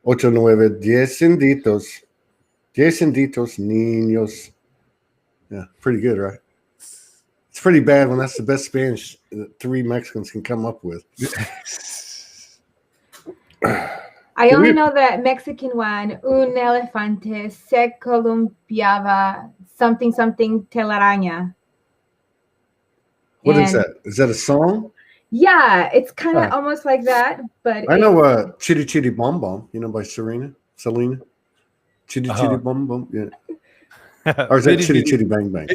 Ocho, nueve, diecienditos. Diecienditos niños. Yeah, pretty good, right? It's pretty bad when that's the best Spanish that three Mexicans can come up with. I only know that Mexican one, un elefante se columpiaba something telaraña. What is that? Is that a song? Yeah, it's kind of almost like that, but I know Chitty Chitty Bom Bom, by Selena. Chitty Chitty Bom Bom, yeah. Or is that Chitty Chitty Bang Bang?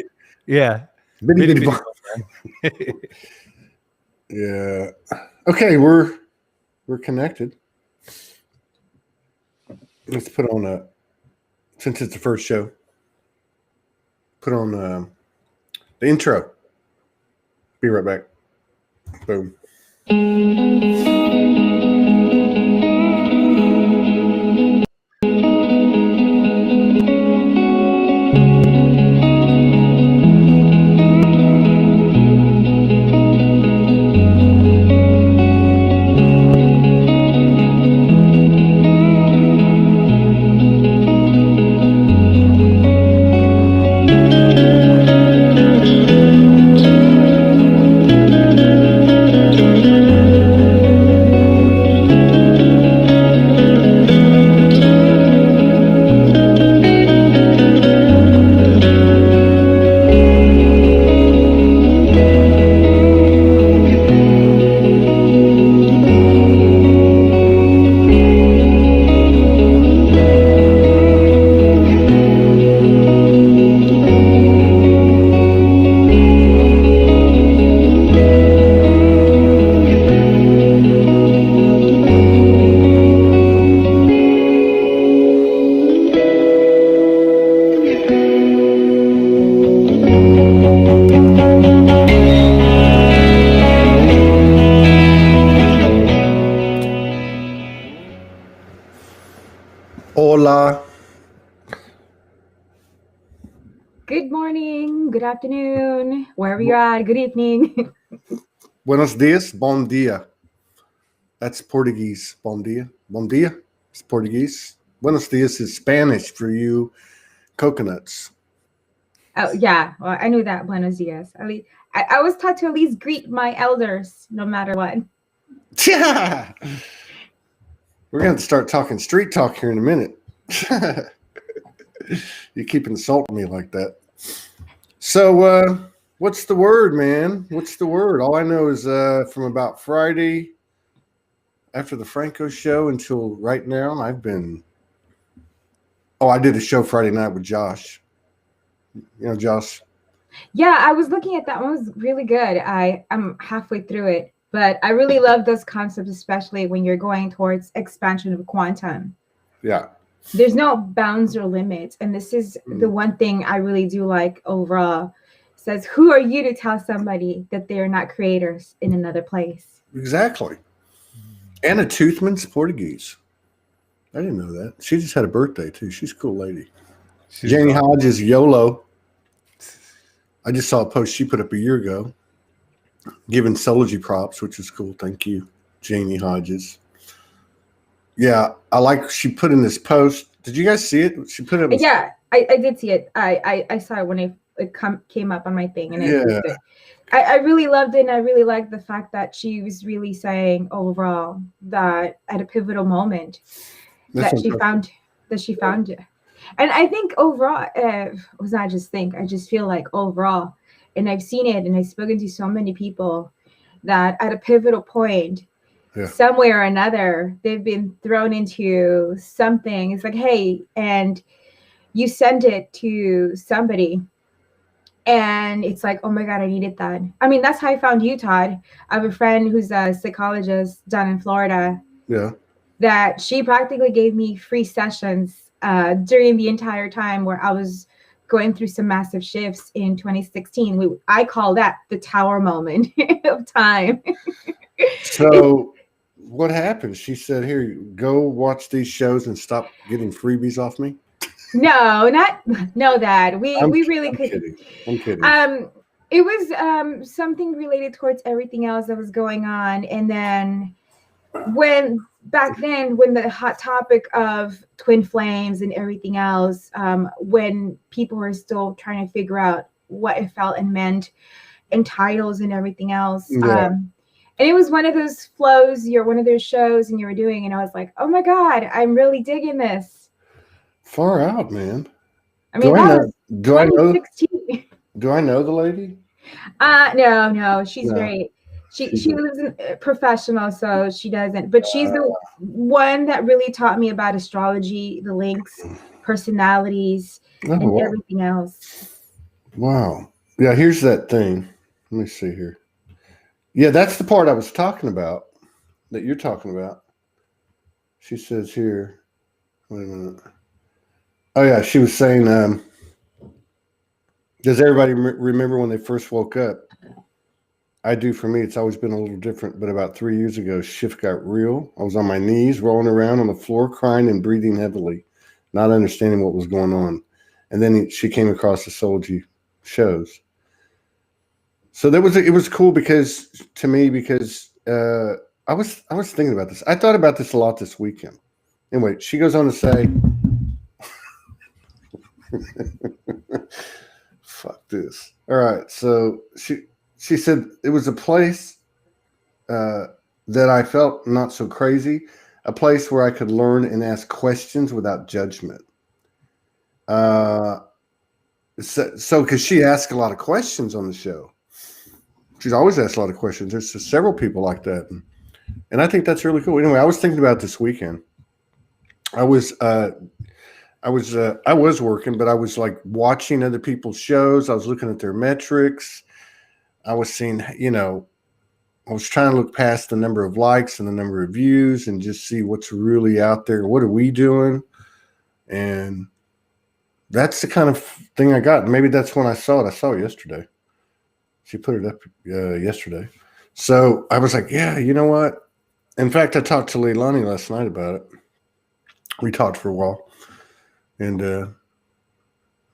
Yeah. Bitty Bitty Bom. Yeah. Okay, we're connected. Let's put on since it's the first show, put on the intro. Be right back. Boom. Hola. Good morning, good afternoon, wherever you're at, good evening. Buenos dias, bom dia. That's Portuguese. Bom dia. Bom dia is Portuguese. Buenos dias is Spanish for you coconuts. Oh, yeah. Well, I knew that. Buenos dias. At least, I was taught to at least greet my elders no matter what. Yeah. We're going to start talking street talk here in a minute. You keep insulting me like that. So, what's the word, man? What's the word? All I know is from about Friday after the Franco show until right now, I've been... Oh, I did a show Friday night with Josh. Josh? Yeah, I was looking at that one. It was really good. I'm halfway through it. But I really love those concepts, especially when you're going towards expansion of quantum. Yeah. There's no bounds or limits. And this is the one thing I really do like overall. It says, who are you to tell somebody that they are not creators in another place? Exactly. Anna Toothman's Portuguese. I didn't know that. She just had a birthday, too. She's a cool lady. Janie Hodges, YOLO. I just saw a post she put up a year ago. Giving Soulogy props, which is cool. Thank you, Janie Hodges. Yeah, I like she put in this post. Did you guys see it? She put it. Yeah, I did see it. I saw it when it came up on my thing, and I really loved it, and I really liked the fact that she was really saying overall that at a pivotal moment she found it. And I think overall, I just feel like overall. And I've seen it, and I've spoken to so many people that at a pivotal point, somewhere or another, they've been thrown into something. It's like, hey, and you send it to somebody, and it's like, oh my God, I needed that. I mean, that's how I found you, Todd. I have a friend who's a psychologist down in Florida. Yeah. That she practically gave me free sessions during the entire time where I was going through some massive shifts in 2016. I call that the tower moment of time. So what happened? She said, here, go watch these shows and stop getting freebies off me. No, Dad. We really could. I'm kidding. It was something related towards everything else that was going on. And then when back then, when the hot topic of twin flames and everything else, when people were still trying to figure out what it felt and meant, and titles and everything else. Yeah. And it was one of those flows, you're one of those shows and you were doing, and I was like, oh my God, I'm really digging this. Far out, man. I mean, do I know 2016. Do I know the lady? No, she's No. great. She lives in professional, so she doesn't. But she's the one that really taught me about astrology, the links, personalities, and wow. everything else. Wow. Yeah, here's that thing. Let me see here. Yeah, that's the part I was talking about, that you're talking about. She says here, wait a minute. Oh, yeah, she was saying, does everybody remember when they first woke up? I do. For me, it's always been a little different, but about 3 years ago, shift got real. I was on my knees, rolling around on the floor, crying and breathing heavily, not understanding what was going on. And then she came across the Soulogy shows. So it was cool because I was thinking about this. I thought about this a lot this weekend. Anyway, she goes on to say, fuck this. All right. So she said it was a place that I felt not so crazy, a place where I could learn and ask questions without judgment. So because she asked a lot of questions on the show. She's always asked a lot of questions. There's several people like that. And I think that's really cool. Anyway, I was thinking about this weekend. I was working, but I was like watching other people's shows. I was looking at their metrics. I was seeing, I was trying to look past the number of likes and the number of views and just see what's really out there. What are we doing? And that's the kind of thing I got. Maybe that's when I saw it. I saw it yesterday. She put it up yesterday. So I was like, yeah, you know what? In fact, I talked to Leilani last night about it. We talked for a while. And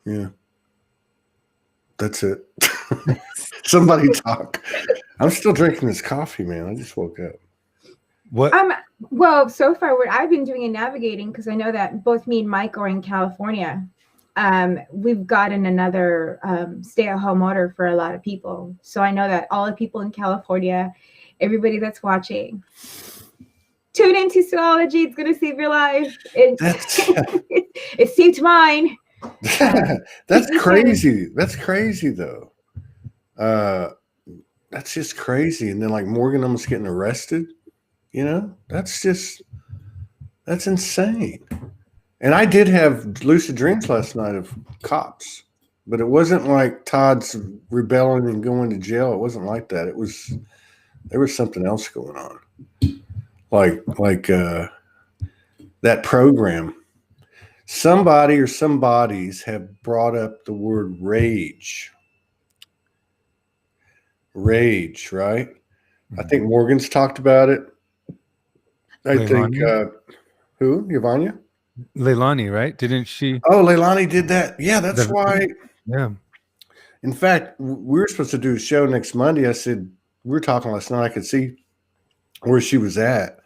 yeah, that's it. Somebody talk. I'm still drinking this coffee, man. I just woke up. What? Well, so far what I've been doing in navigating, because I know that both me and Mike are in California. We've gotten another stay-at-home order for a lot of people. So I know that all the people in California, everybody that's watching, tune into Soulogy. It's going to save your life. It saved mine. That's crazy. That's crazy, though. That's just crazy. And then like Morgan almost getting arrested, that's insane. And I did have lucid dreams last night of cops, but it wasn't like Todd's rebelling and going to jail. It wasn't like that. There was something else going on. Like that program. Somebody or some bodies have brought up the word rage. Rage, right? Mm-hmm. I think Morgan's talked about it. I think who? Yvonnya? Leilani, right? Didn't she? Oh, Leilani did that. Yeah, that's why. Yeah. In fact, we were supposed to do a show next Monday. I said, we were talking last night. I could see where she was at.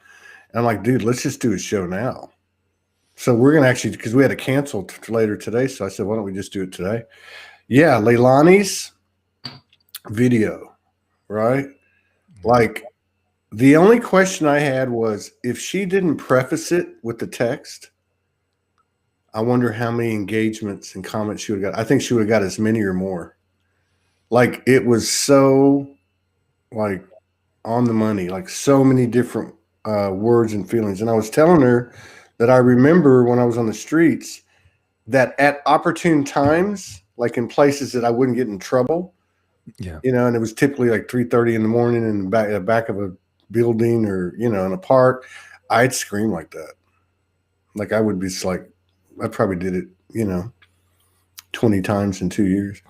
And I'm like, dude, let's just do a show now. So we're going to actually, because we had to cancel later today. So I said, why don't we just do it today? Yeah, Leilani's video, right? Like, the only question I had was, if she didn't preface it with the text, I wonder how many engagements and comments she would have got. I think she would have got as many or more. Like, it was so, like, on the money, like so many different words and feelings. And I was telling her that I remember when I was on the streets that at opportune times, like in places that I wouldn't get in trouble, and it was typically like 3:30 in the morning in the back of a building or, in a park, I'd scream like that. Like I would be like, I probably did it, 20 times in 2 years.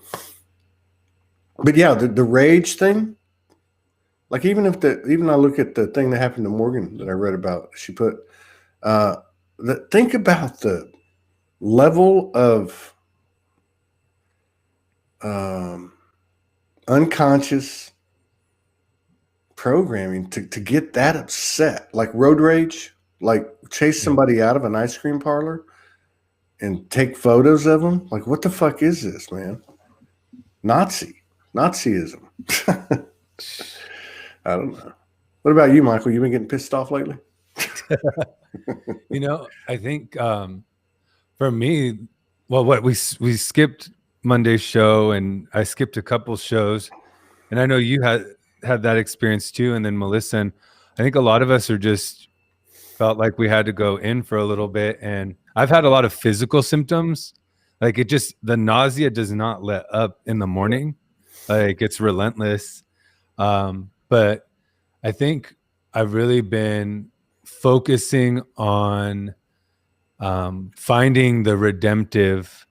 But yeah, the rage thing, like even I look at the thing that happened to Morgan that I read about, she put, think about the level of unconscious programming to get that upset, like road rage. like chase somebody out of an ice cream parlor and take photos of them. Like, what the fuck is this, man? Nazism. I don't know. What about you, Michael? You been getting pissed off lately? I think for me, well, we skipped Monday's show, and I skipped a couple shows, and I know you had that experience too. And then Melissa, and I think a lot of us are just felt like we had to go in for a little bit. And I've had a lot of physical symptoms. Like the nausea does not let up in the morning. Like it's relentless. But I think I've really been focusing on finding the redemptive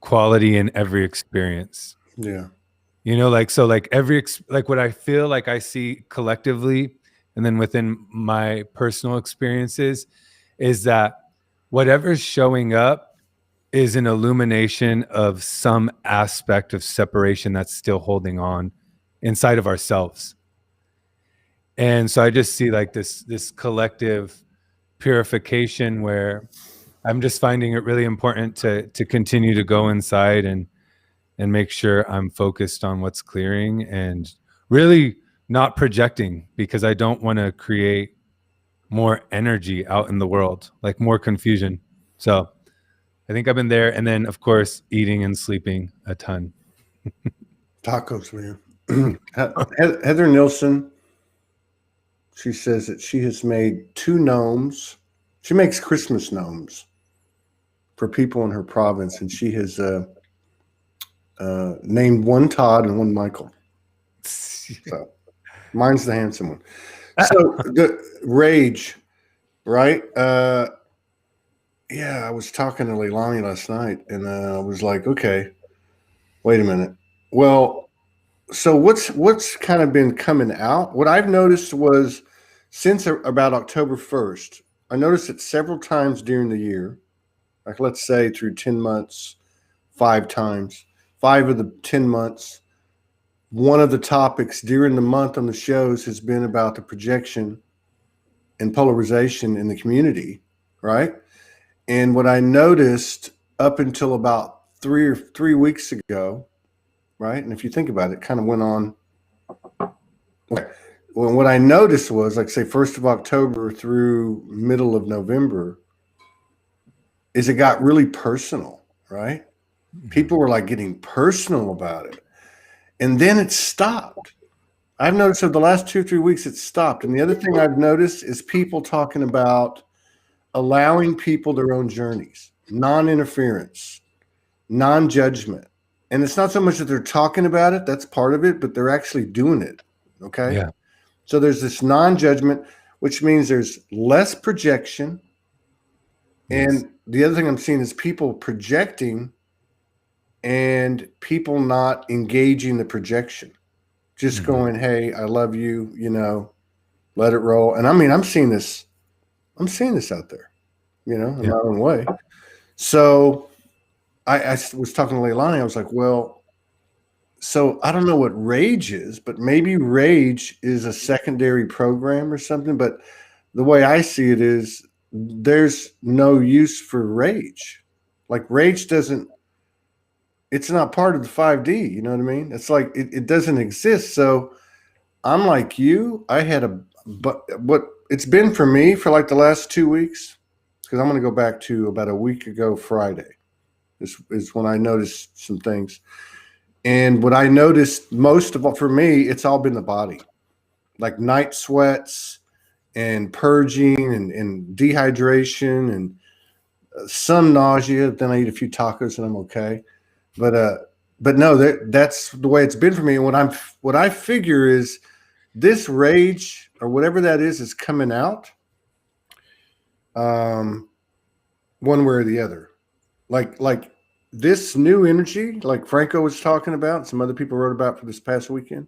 quality in every experience. Yeah. Like what I feel like I see collectively and then within my personal experiences is that whatever's showing up is an illumination of some aspect of separation that's still holding on inside of ourselves. And so I just see like this collective purification where I'm just finding it really important to continue to go inside and make sure I'm focused on what's clearing and really not projecting, because I don't want to create more energy out in the world, like more confusion. So I think I've been there. And then, of course, eating and sleeping a ton. Tacos, man. Heather Nilsson, she says that she has made 2 gnomes. She makes Christmas gnomes for people in her province, and she has named one Todd and one Michael. So mine's the handsome one. So the rage, right? Yeah, I was talking to Leilani last night, and I was like, okay, wait a minute. Well, so what's kind of been coming out? What I've noticed was since about October 1st, I noticed it several times during the year, like let's say through 10 months, 5 times, 5 of the 10 months. One of the topics during the month on the shows has been about the projection and polarization in the community, right? And what I noticed up until about 3 weeks ago, right? And if you think about it, it kind of went on. Well, what I noticed was, like, say, 1st of October through middle of November, is it got really personal, right? People were like getting personal about it. And then it stopped. I've noticed over the last 2 or 3 weeks, it stopped. And the other thing I've noticed is people talking about allowing people their own journeys, non-interference, non-judgment. And it's not so much that they're talking about it, that's part of it, but they're actually doing it. Okay. Yeah. So there's this non-judgment, which means there's less projection. Yes. And the other thing I'm seeing is people projecting and people not engaging the projection. Just going, hey, I love you, let it roll. And I mean, I'm seeing this out there, in my own way. So I was talking to Leilani. I was like, well, so I don't know what rage is, but maybe rage is a secondary program or something. But the way I see it is there's no use for rage. Like rage it's not part of the 5D. You know what I mean? It's like it doesn't exist. So I'm like you. I had what it's been for me for like the last 2 weeks, because I'm going to go back to about a week ago Friday. This is when I noticed some things. And what I noticed most of all for me, it's all been the body, like night sweats and purging and dehydration and some nausea. Then I eat a few tacos and I'm okay. But no, that's the way it's been for me. And what I figure is this rage or whatever that is coming out, one way or the other. Like this new energy, like Franco was talking about, some other people wrote about for this past weekend.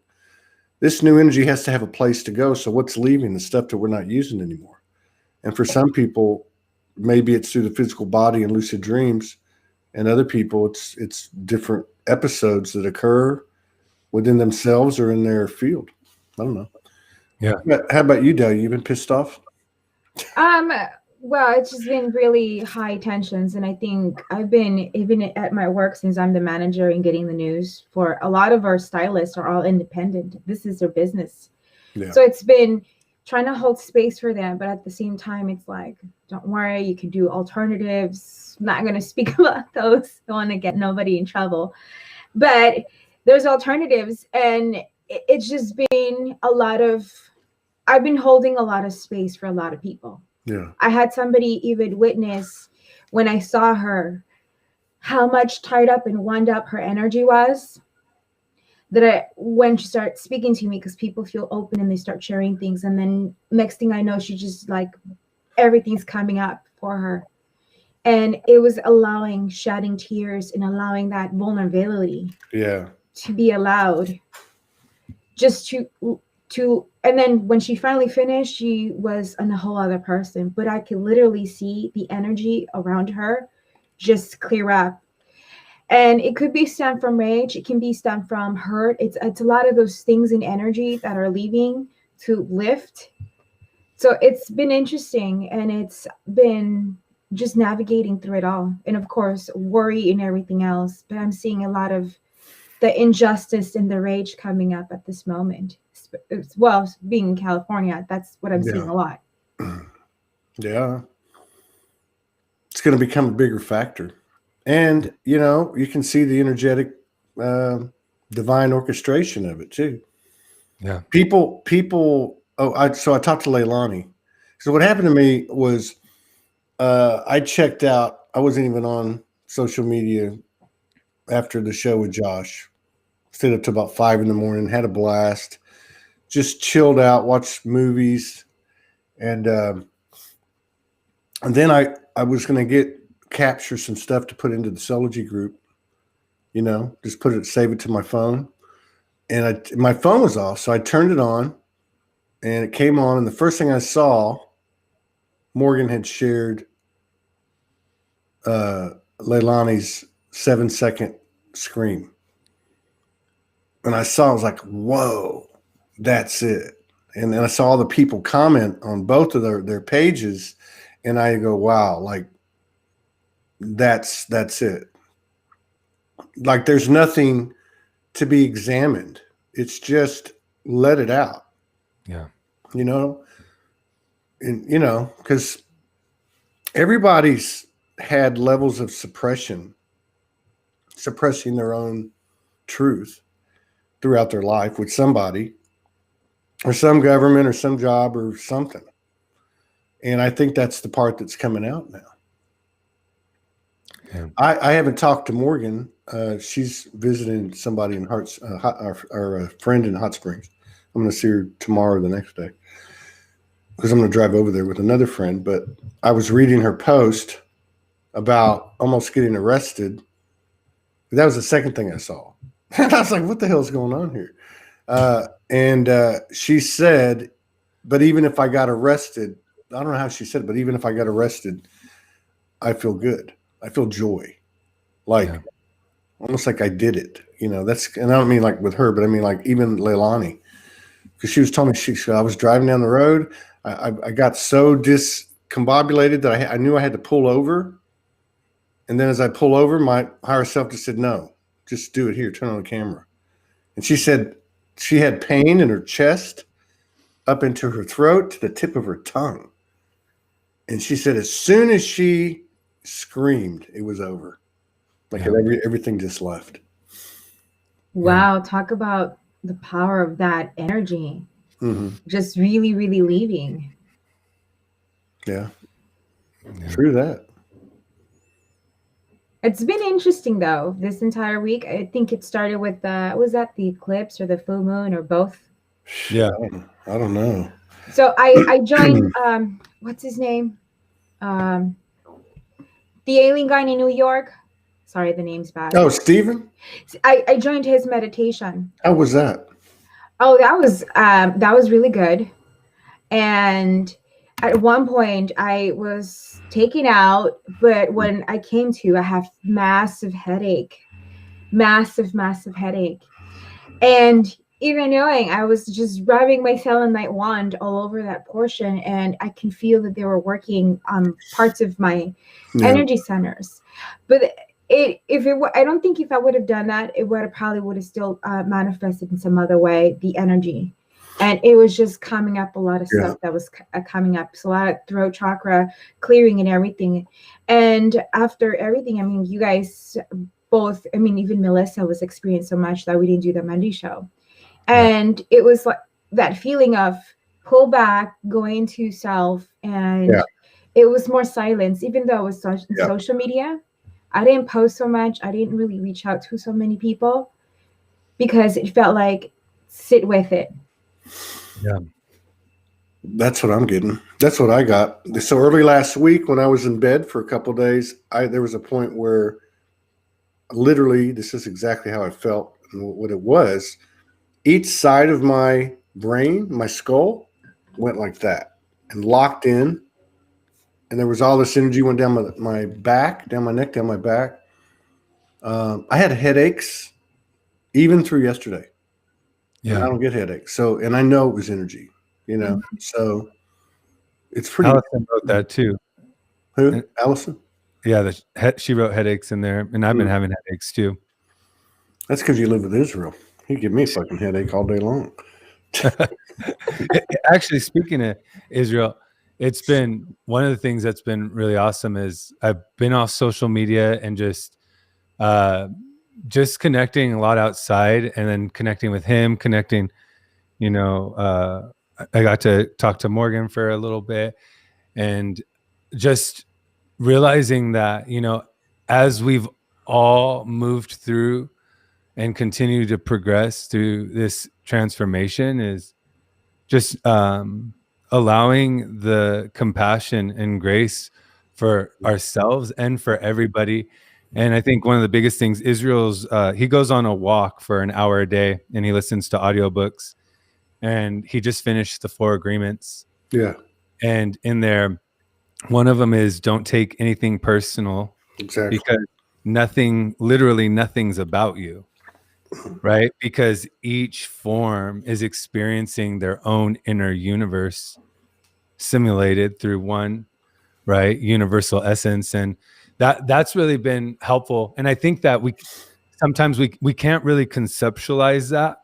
This new energy has to have a place to go. So what's leaving? The stuff that we're not using anymore. And for some people, maybe it's through the physical body and lucid dreams. And other people, it's different episodes that occur within themselves or in their field. I don't know. Yeah. How about you, Dale? You been pissed off? Well, it's just been really high tensions, and I think I've been even at my work, since I'm the manager and getting the news, for a lot of our stylists are all independent. This is their business. Yeah. So it's been trying to hold space for them, but at the same time, it's like, don't worry, you can do alternatives. I'm not going to speak about those. Don't want to get nobody in trouble. But there's alternatives, and it's just been a lot of, I've been holding a lot of space for a lot of people. Yeah. I had somebody even witness when I saw her, how much tied up and wound up her energy was. When she started speaking to me, because people feel open and they start sharing things, and then next thing I know, she just like everything's coming up for her, and it was allowing shedding tears and allowing that vulnerability. Yeah. To be allowed, just to and then when she finally finished, she was a whole other person, but I could literally see the energy around her just clear up. And it could be stemmed from rage, it can be stemmed from hurt. It's a lot of those things in energy that are leaving to lift. So it's been interesting, and it's been just navigating through it all, and of course worry and everything else. But I'm seeing a lot of the injustice and the rage coming up at this moment. Well, being in California, that's what I'm seeing a lot. Yeah. It's going to become a bigger factor. And, you can see the energetic divine orchestration of it too. Yeah. People, so I talked to Leilani. So what happened to me was I checked out. I wasn't even on social media after the show with Josh. Stayed up to about 5 a.m, had a blast, just chilled out, watched movies. And then I was going to capture some stuff to put into the Soulogy group, just save it to my phone. And my phone was off. So I turned it on and it came on. And the first thing I saw, Morgan had shared Leilani's 7-second scream. And I was like, whoa, that's it. And then I saw the people comment on both of their pages. And I go, wow, like that's it. Like there's nothing to be examined. It's just let it out. Yeah. And because everybody's had levels of suppressing their own truth throughout their life with somebody or some government or some job or something. And I think that's the part that's coming out now. Yeah. I haven't talked to Morgan. She's visiting somebody in our friend in Hot Springs. I'm going to see her tomorrow or the next day because I'm going to drive over there with another friend. But I was reading her post about almost getting arrested. That was the second thing I saw. I was like, what the hell is going on here? And she said, but even if I got arrested, I don't know how she said it, but even if I got arrested, I feel good. I feel joy. Like almost like I did it. And I don't mean like with her, but I mean like even Leilani. Because she was telling me, I was driving down the road. I got so discombobulated that I knew I had to pull over. And then as I pull over, my higher self just said, no, just do it here. Turn on the camera. And she said she had pain in her chest up into her throat to the tip of her tongue. And she said as soon as she screamed, it was over. Like everything just left. Wow. Talk about the power of that energy. Mm-hmm. Just really, really leaving. Yeah. True that. It's been interesting though, this entire week. I think it started with was that the eclipse or the full moon or both? Yeah. I don't know. So I joined what's his name? The alien guy in New York. Sorry, the name's bad. Oh, Stephen? I joined his meditation. How was that? Oh, that was really good. And at one point I was taken out, but when I came to, I have massive headache. And even knowing, I was just rubbing my selenite wand all over that portion, and I can feel that they were working on parts of my energy centers. But I don't think if I would have done that, it would have probably would have still manifested in some other way, the energy. And it was just coming up a lot of stuff that was coming up. So a lot of throat chakra clearing and everything. And after everything, I mean, you guys both, I mean, even Melissa was experienced so much that we didn't do the Monday show. And it was like that feeling of pull back, go into self. And it was more silence, even though it was social media. I didn't post so much. I didn't really reach out to so many people because it felt like sit with it. Yeah. That's what I'm getting. That's what I got. So early last week when I was in bed for a couple of days, there was a point where literally this is exactly how I felt and what it was. Each side of my brain, my skull, went like that and locked in. And there was all this energy went down my back, down my neck, down my back. I had headaches even through yesterday. Yeah. And I don't get headaches. So, and I know it was energy, you know, so it's pretty. Allison wrote that too. Who? Allison? Yeah. She wrote headaches in there, and I've been having headaches too. That's because you live with Israel. He give me a fucking headache all day long. Actually, speaking of Israel, it's been one of the things that's been really awesome is I've been off social media and just connecting a lot outside, and then connecting with him, you know, I got to talk to Morgan for a little bit, and just realizing that, you know, as we've all moved through and continue to progress through this transformation, is just allowing the compassion and grace for ourselves and for everybody. And I think one of the biggest things, Israel's, he goes on a walk for an hour a day and he listens to audiobooks, and he just finished the 4 agreements. Yeah. And in there, one of them is don't take anything personal. Exactly. Because literally nothing's about you. Right? Because each form is experiencing their own inner universe simulated through one, right, universal essence. And that's really been helpful. And I think that sometimes we can't really conceptualize that,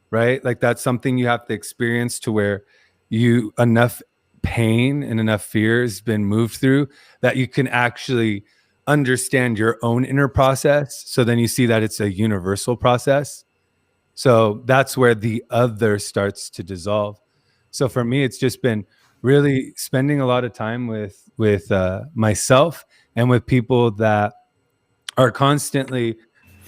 right? Like that's something you have to experience to where enough pain and enough fear has been moved through that you can actually understand your own inner process. So then you see that it's a universal process. So that's where the other starts to dissolve. So for me, it's just been really spending a lot of time with myself and with people that are constantly,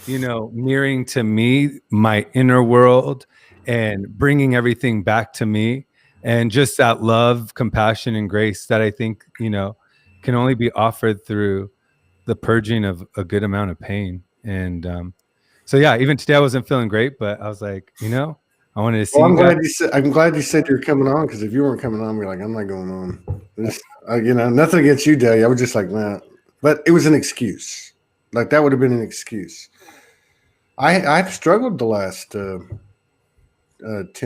you know, mirroring to me my inner world and bringing everything back to me. And just that love, compassion, and grace that I think, you know, can only be offered through the purging of a good amount of pain. And so yeah, even today I wasn't feeling great, but I was like, you know, I wanted to see. Well, I'm glad you said you're coming on, because if you weren't coming on, we're like, I'm not going on. You know, nothing against you, Delia. I was just like, nah. But it was an excuse. Like that would have been an excuse. I've struggled the last 10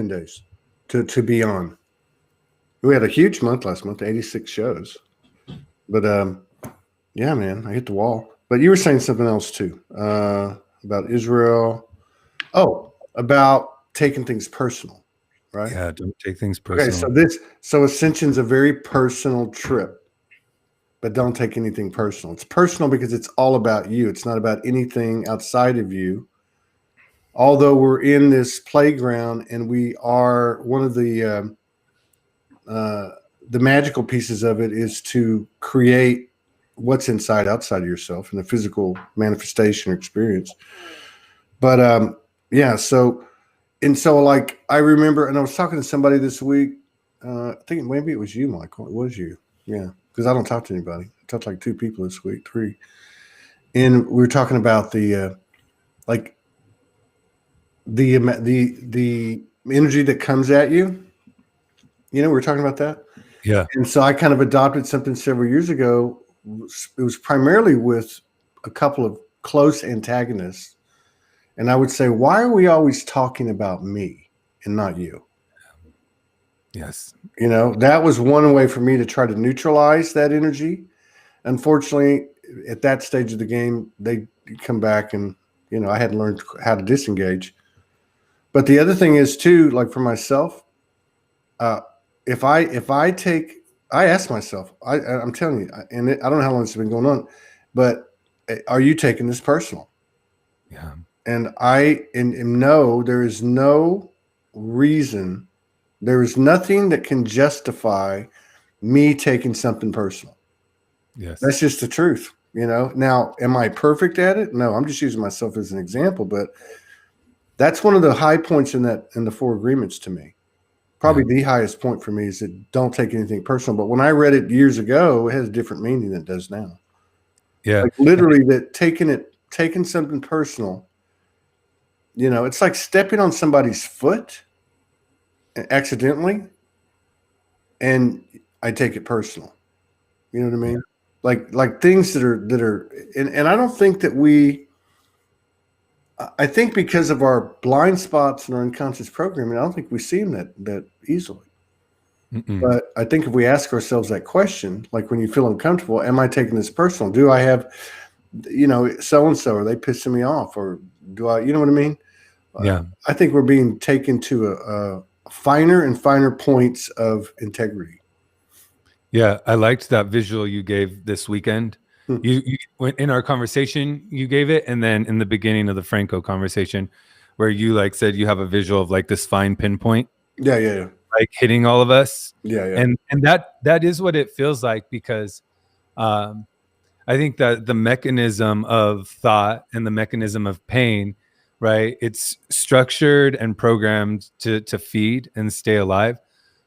days to be on. We had a huge month last month, 86 shows. But yeah, man, I hit the wall. But you were saying something else too, about Israel. Oh, about taking things personal, right? Yeah, don't take things personal. Okay, so Ascension's a very personal trip, but don't take anything personal. It's personal because it's all about you. It's not about anything outside of you. Although we're in this playground, and we are one of the magical pieces of it is to create what's outside of yourself in the physical manifestation or experience. But yeah, so like I remember, and I was talking to somebody this week. I think maybe it was you, Michael. It was you, yeah, because I don't talk to anybody. I talked to like 2 people this week, 3, and we were talking about the like the energy that comes at you. You know, we were talking about that. Yeah. And so I kind of adopted something several years ago. It was primarily with a couple of close antagonists. And I would say, why are we always talking about me and not you? Yes. That was one way for me to try to neutralize that energy. Unfortunately, at that stage of the game, they come back and, I had learned how to disengage. But the other thing is too, like for myself, if I ask myself, I'm telling you, and I don't know how long it's been going on, but are you taking this personal? Yeah. And I know there is no reason, there is nothing that can justify me taking something personal. Yes. That's just the truth. Now, am I perfect at it? No, I'm just using myself as an example, but that's one of the high points in the 4 agreements to me. Probably the highest point for me is that don't take anything personal. But when I read it years ago, it has a different meaning than it does now. Yeah. Like literally that taking something personal, it's like stepping on somebody's foot accidentally, and I take it personal. You know what I mean? Yeah. Like things that are, and I don't think that I think because of our blind spots and our unconscious programming, I don't think we see them that easily. Mm-mm. But I think if we ask ourselves that question, like when you feel uncomfortable, am I taking this personal? Do I have, so-and-so, are they pissing me off? Or do I, you know what I mean? Yeah. I think we're being taken to a finer and finer points of integrity. Yeah. I liked that visual you gave this weekend. You went in our conversation, you gave it. And then in the beginning of the Franco conversation where you said you have a visual of this fine pinpoint. Yeah. Hitting all of us. Yeah. And that is what it feels like, because I think that the mechanism of thought and the mechanism of pain, right? It's structured and programmed to feed and stay alive.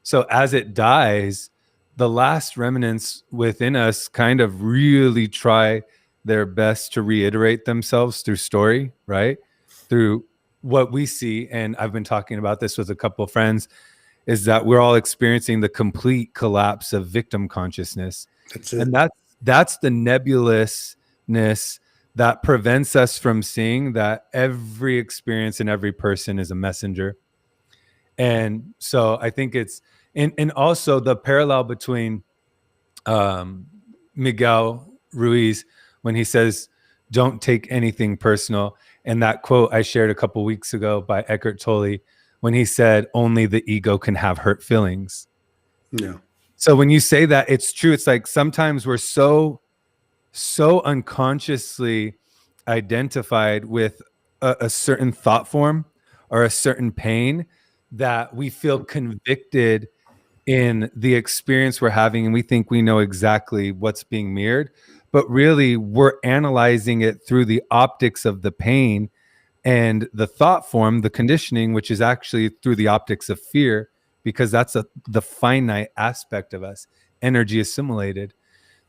So as it dies, the last remnants within us kind of really try their best to reiterate themselves through story, right? Through what we see. And I've been talking about this with a couple of friends, is that we're all experiencing the complete collapse of victim consciousness. That's it. And that's the nebulousness that prevents us from seeing that every experience and every person is a messenger. And so I think it's, and also the parallel between Miguel Ruiz, when he says, don't take anything personal, and that quote I shared a couple weeks ago by Eckhart Tolle, when he said, only the ego can have hurt feelings. Yeah. So when you say that, it's true. It's like sometimes we're so unconsciously identified with a certain thought form or a certain pain that we feel convicted in the experience we're having, and we think we know exactly what's being mirrored, but really we're analyzing it through the optics of the pain and the thought form, the conditioning, which is actually through the optics of fear, because that's the finite aspect of us, energy assimilated.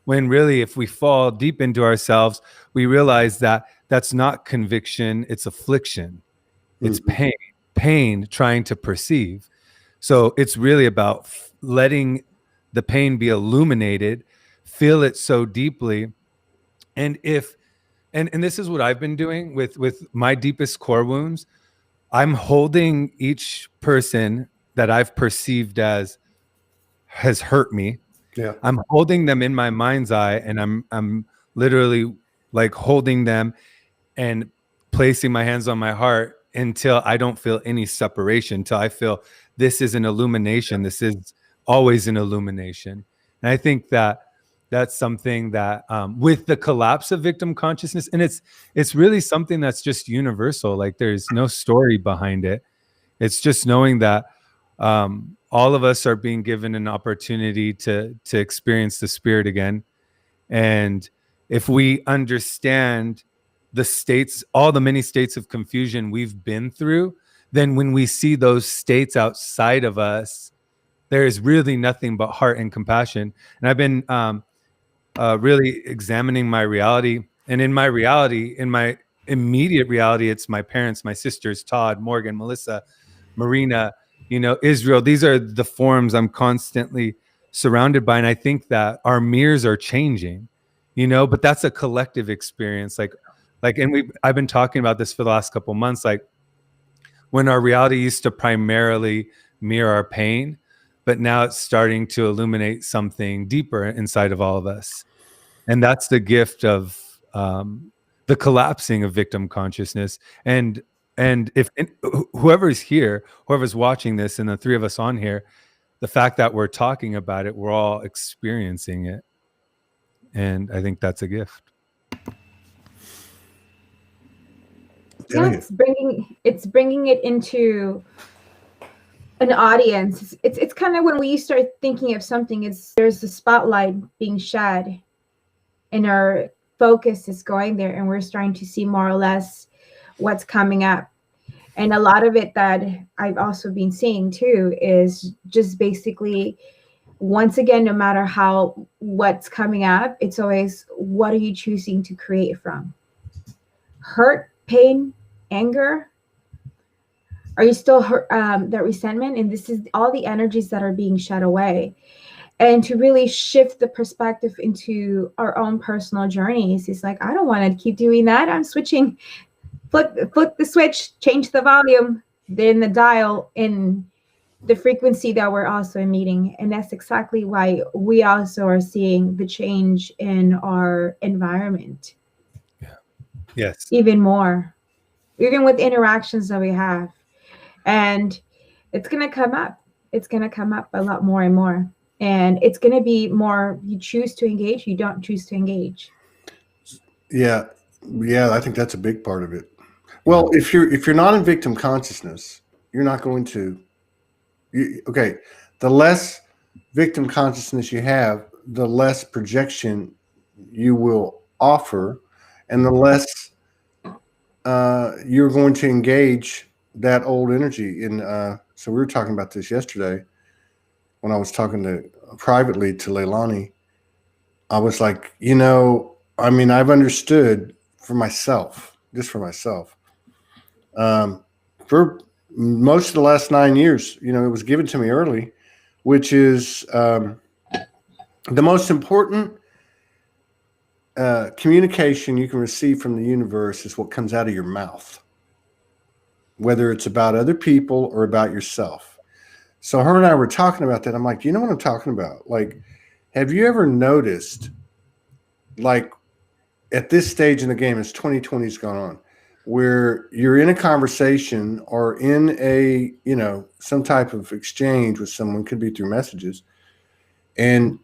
When really, if we fall deep into ourselves, we realize that that's not conviction, it's affliction. It's pain trying to perceive. So it's really about letting the pain be illuminated, feel it so deeply. And and this is what I've been doing with my deepest core wounds. I'm holding each person that I've perceived as has hurt me. Yeah. I'm holding them in my mind's eye, and I'm literally holding them and placing my hands on my heart until I don't feel any separation, until I feel this is an illumination. This is always an illumination. And I think that that's something that with the collapse of victim consciousness, and it's really something that's just universal. There's no story behind it. It's just knowing that all of us are being given an opportunity to experience the spirit again. And if we understand the states, all the many states of confusion we've been through, then when we see those states outside of us, there is really nothing but heart and compassion. And I've been really examining my reality. And in my reality, in my immediate reality, it's my parents, my sisters, Todd, Morgan, Melissa, Marina, Israel. These are the forms I'm constantly surrounded by. And I think that our mirrors are changing, but that's a collective experience. Like Like, and I've been talking about this for the last couple of months, like when our reality used to primarily mirror our pain, but now it's starting to illuminate something deeper inside of all of us. And that's the gift of the collapsing of victim consciousness. And if whoever's here, whoever's watching this, and the three of us on here, the fact that we're talking about it, we're all experiencing it. And I think that's a gift. Yeah, it's bringing it into an audience. It's kind of when we start thinking of something, there's a spotlight being shed and our focus is going there, and we're starting to see more or less what's coming up. And a lot of it that I've also been seeing too is just basically, once again, no matter what's coming up, it's always, what are you choosing to create from? Hurt, pain, anger? Are you still hurt, that resentment? And this is all the energies that are being shed away. And to really shift the perspective into our own personal journeys, it's like, I don't want to keep doing that. I'm switching, flip the switch, change the volume, then the dial in the frequency that we're also emitting. And that's exactly why we also are seeing the change in our environment. Yeah. Yes. Even more, even with interactions that we have. And it's going to come up. It's going to come up a lot more and more. And it's going to be more, you choose to engage, you don't choose to engage. Yeah. I think that's a big part of it. Well, if you're not in victim consciousness, you're not going to. Okay, the less victim consciousness you have, the less projection you will offer, and the less you're going to engage that old energy. So we were talking about this yesterday when I was talking privately to Leilani. I was like, I've understood just for myself. For most of the last 9 years, it was given to me early, which is the most important communication you can receive from the universe is what comes out of your mouth, whether it's about other people or about yourself. So her and I were talking about that. I'm like, you know what I'm talking about? Like, have you ever noticed, like, at this stage in the game, as 2020's gone on, where you're in a conversation or in a, some type of exchange with someone, could be through messages, and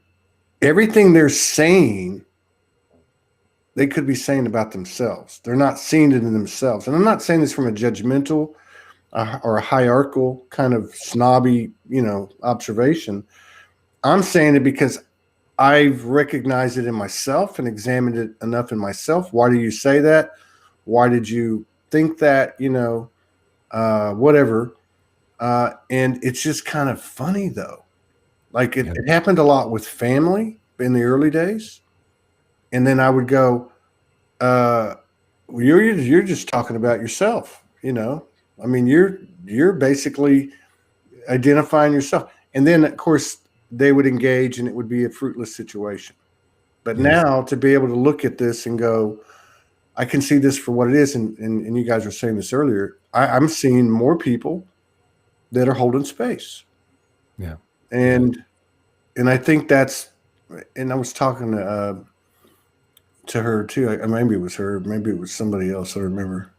everything they're saying, they could be saying about themselves. They're not seeing it in themselves. And I'm not saying this from a judgmental or a hierarchical kind of snobby, observation. I'm saying it because I've recognized it in myself and examined it enough in myself. Why do you say that? Why did you think that? Whatever. And it's just kind of funny, though. Like it happened a lot with family in the early days. And then I would go, you're just talking about yourself, I mean, you're basically identifying yourself. And then, of course, they would engage and it would be a fruitless situation. But now to be able to look at this and go, I can see this for what it is. And you guys were saying this earlier. I'm seeing more people that are holding space. Yeah. And I think that's, and I was talking to her too. Maybe it was her, maybe it was somebody else. I remember.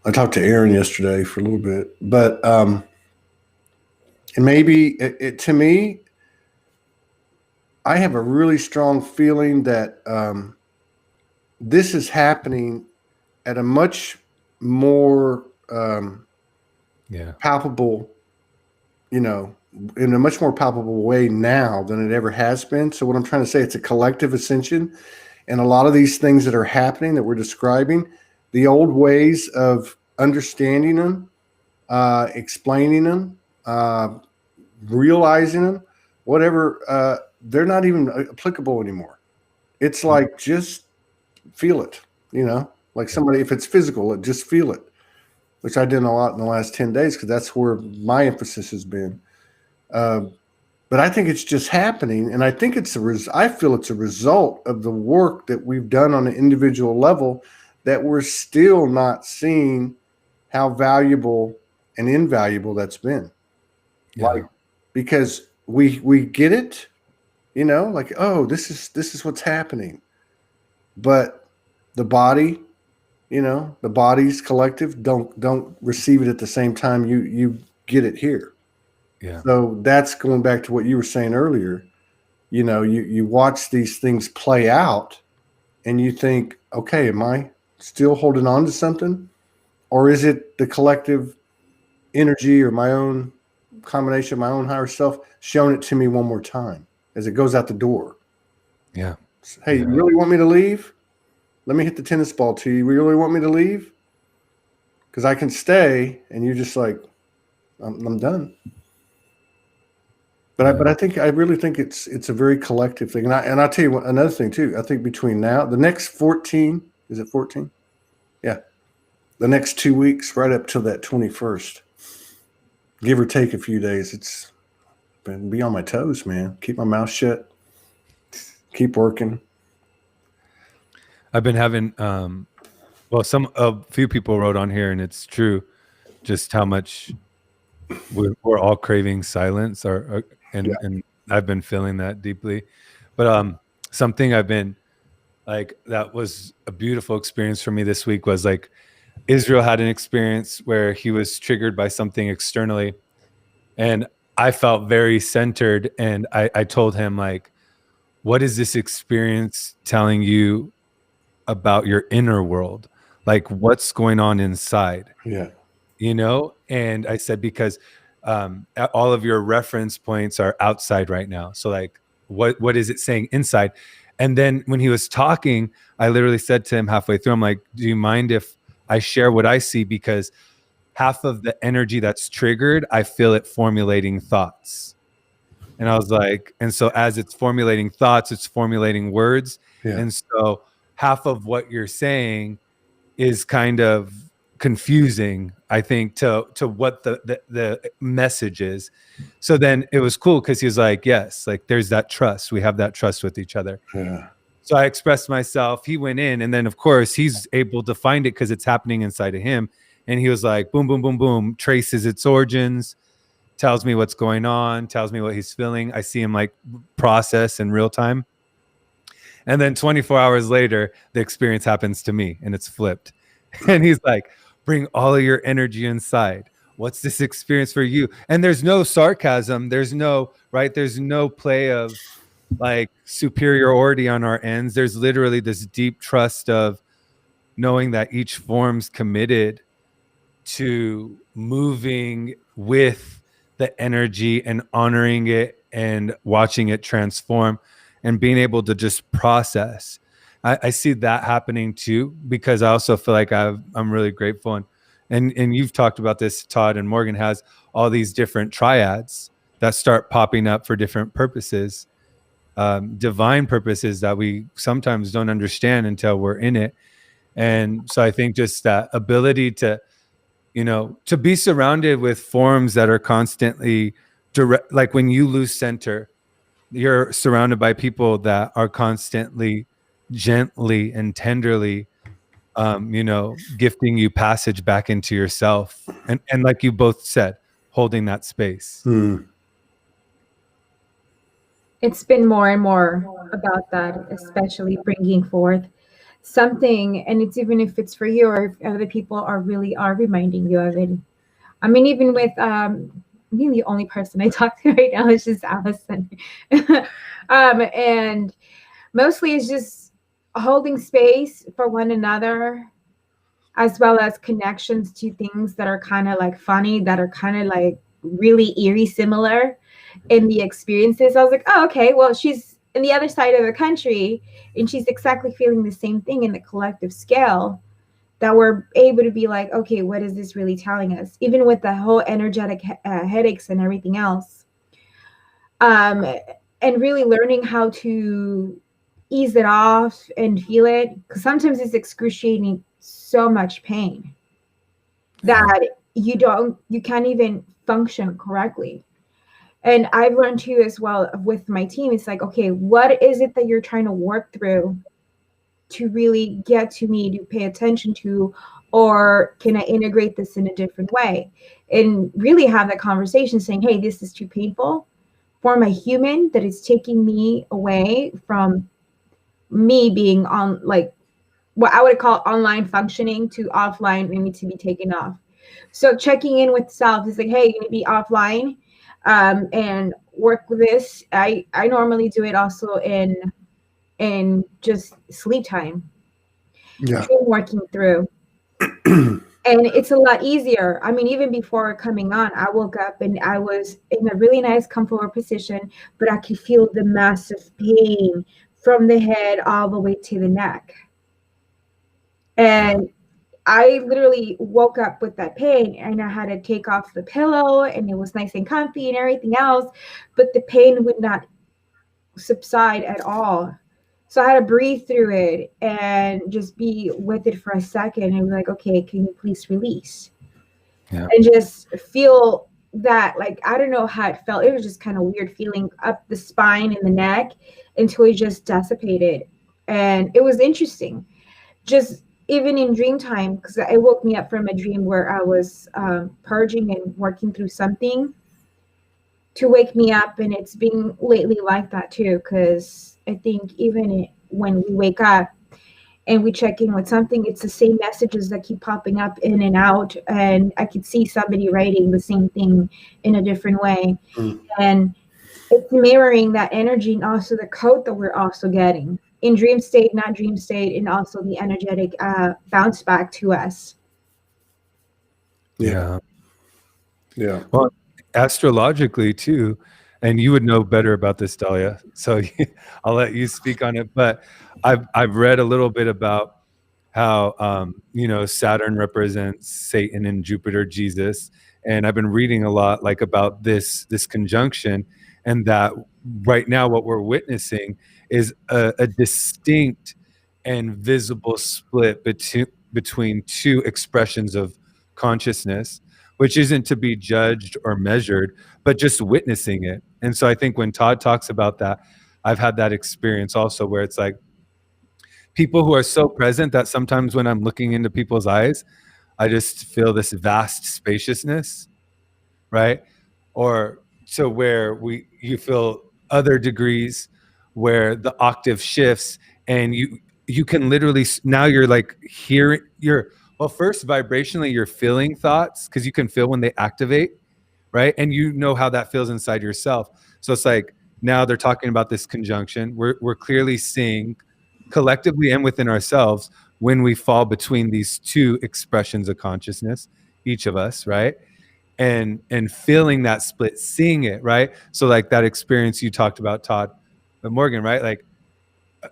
I talked to Aaron yesterday for a little bit, but and maybe it to me, I have a really strong feeling that this is happening at a much more palpable, in a much more palpable way now than it ever has been. So what I'm trying to say, it's a collective ascension, and a lot of these things that are happening that we're describing, the old ways of understanding them, explaining them, realizing them, whatever, they're not even applicable anymore. It's like, just feel it, like somebody, if it's physical, just feel it, which I did a lot in the last 10 days because that's where my emphasis has been. But I think it's just happening, and I think I feel it's a result of the work that we've done on an individual level that we're still not seeing how valuable and invaluable that's been. Yeah. Like, because we get it, like, oh, this is what's happening, but the body, the body's collective don't receive it at the same time you get it here. Yeah. So that's going back to what you were saying earlier. You watch these things play out and you think, okay, am I still holding on to something? Or is it the collective energy or my own combination of my own higher self showing it to me one more time as it goes out the door? Yeah. Hey, Yeah. you really want me to leave? Let me hit the tennis ball to you. You really want me to leave? Because I can stay, and you're just like, I'm done. But I really think it's a very collective thing. And I'll tell you another thing too. I think between now, the next 14, is it 14? Yeah. The next 2 weeks, right up till that 21st, give or take a few days, it's been be on my toes, man. Keep my mouth shut. Keep working. I've been having, a few people wrote on here, and it's true, just how much we're all craving silence, and I've been feeling that deeply. But something I've been like, that was a beautiful experience for me this week was like, Israel had an experience where he was triggered by something externally, and I felt very centered. And I told him, like, what is this experience telling you about your inner world? Like, what's going on inside? Yeah. And I said, because all of your reference points are outside right now. So like, what is it saying inside? And then when he was talking, I literally said to him halfway through, I'm like, do you mind if I share what I see? Because half of the energy that's triggered, I feel it formulating thoughts. And I was like, and so as it's formulating thoughts, it's formulating words. Yeah. And so half of what you're saying is kind of confusing, I think, to what the message is. So then it was cool because he was like, yes, like there's that trust. We have that trust with each other. Yeah. So I expressed myself. He went in, and then of course he's able to find it because it's happening inside of him. And he was like, boom, boom, boom, boom, traces its origins, tells me what's going on, tells me what he's feeling. I see him like process in real time. And then 24 hours later, the experience happens to me and it's flipped. And he's like, bring all of your energy inside. What's this experience for you? And there's no sarcasm. There's no play of like superiority on our ends. There's literally this deep trust of knowing that each form's committed to moving with the energy and honoring it and watching it transform and being able to just process. I see that happening too, because I also feel like I'm really grateful. And you've talked about this, Todd, and Morgan has all these different triads that start popping up for different purposes, divine purposes that we sometimes don't understand until we're in it. And so I think just that ability to be surrounded with forms that are constantly direct, like when you lose center, you're surrounded by people that are constantly gently and tenderly gifting you passage back into yourself, and like you both said, holding that space. It's been more and more about that, especially bringing forth something, and it's even if it's for you or if other people are reminding you of it. I mean, even with I mean, the only person I talk to right now is just Allison. And mostly it's just holding space for one another, as well as connections to things that are kind of like funny, that are kind of like really eerie similar in the experiences. I was like, oh, okay, well, she's in the other side of the country and she's exactly feeling the same thing in the collective scale, that we're able to be like, okay, what is this really telling us? Even with the whole energetic headaches and everything else. And really learning how to ease it off and feel it. Because sometimes it's excruciating, so much pain that you can't even function correctly. And I've learned too as well with my team. It's like, okay, what is it that you're trying to work through to really get to me to pay attention to, or can I integrate this in a different way? And really have that conversation saying, hey, this is too painful for my human, that it's taking me away from me being on, like, what I would call online functioning to offline, maybe to be taken off. So checking in with self is like, hey, you're gonna be offline, and work with this. I normally do it also in just sleep time. Yeah. Working through. And it's a lot easier. I mean, even before coming on, I woke up and I was in a really nice, comfortable position, but I could feel the massive pain from the head all the way to the neck. And I literally woke up with that pain, and I had to take off the pillow, and it was nice and comfy and everything else, but the pain would not subside at all. So I had to breathe through it and just be with it for a second and be like, okay, can you please release? Yeah. And just feel that, like, I don't know how it felt. It was just kind of weird feeling up the spine and the neck until it just dissipated. And it was interesting. Just even in dream time, because it woke me up from a dream where I was purging and working through something, to wake me up. And it's been lately like that too, because I think even when we wake up and we check in with something, it's the same messages that keep popping up in and out. And I could see somebody writing the same thing in a different way. And it's mirroring that energy, and also the code that we're also getting in dream state, not dream state, and also the energetic bounce back to us. Yeah. Well, astrologically too, and you would know better about this, Dahlia, so I'll let you speak on it. But I've read a little bit about how Saturn represents Satan and Jupiter Jesus, and I've been reading a lot like about this conjunction, and that right now what we're witnessing is a distinct and visible split between two expressions of consciousness, which isn't to be judged or measured, but just witnessing it. And so I think when Todd talks about that, I've had that experience also, where it's like people who are so present that sometimes when I'm looking into people's eyes, I just feel this vast spaciousness, right? Or so where you feel other degrees where the octave shifts, and you can literally, now you're like hearing, well, first vibrationally you're feeling thoughts, because you can feel when they activate, right? And you know how that feels inside yourself. So it's like now they're talking about this conjunction. We're clearly seeing collectively and within ourselves when we fall between these two expressions of consciousness, each of us, right? And feeling that split, seeing it, right? So like that experience you talked about, Todd, but Morgan, right? Like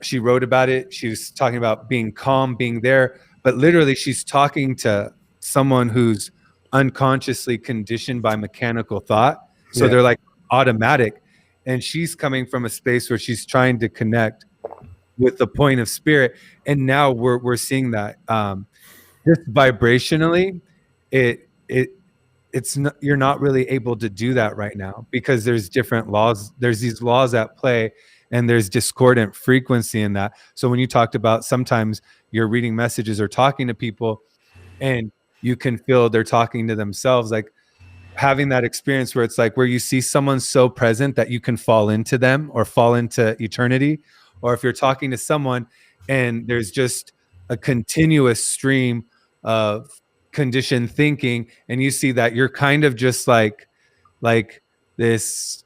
she wrote about it. She was talking about being calm, being there, but literally she's talking to someone who's unconsciously conditioned by mechanical thought. So they're like automatic. And she's coming from a space where she's trying to connect with the point of spirit. And now we're seeing that just vibrationally, it's not, you're not really able to do that right now, because there's different laws. There's these laws at play, and there's discordant frequency in that. So when you talked about sometimes you're reading messages or talking to people and you can feel they're talking to themselves, like having that experience where it's like where you see someone so present that you can fall into them or fall into eternity. Or if you're talking to someone and there's just a continuous stream of conditioned thinking, and you see that you're kind of just like this,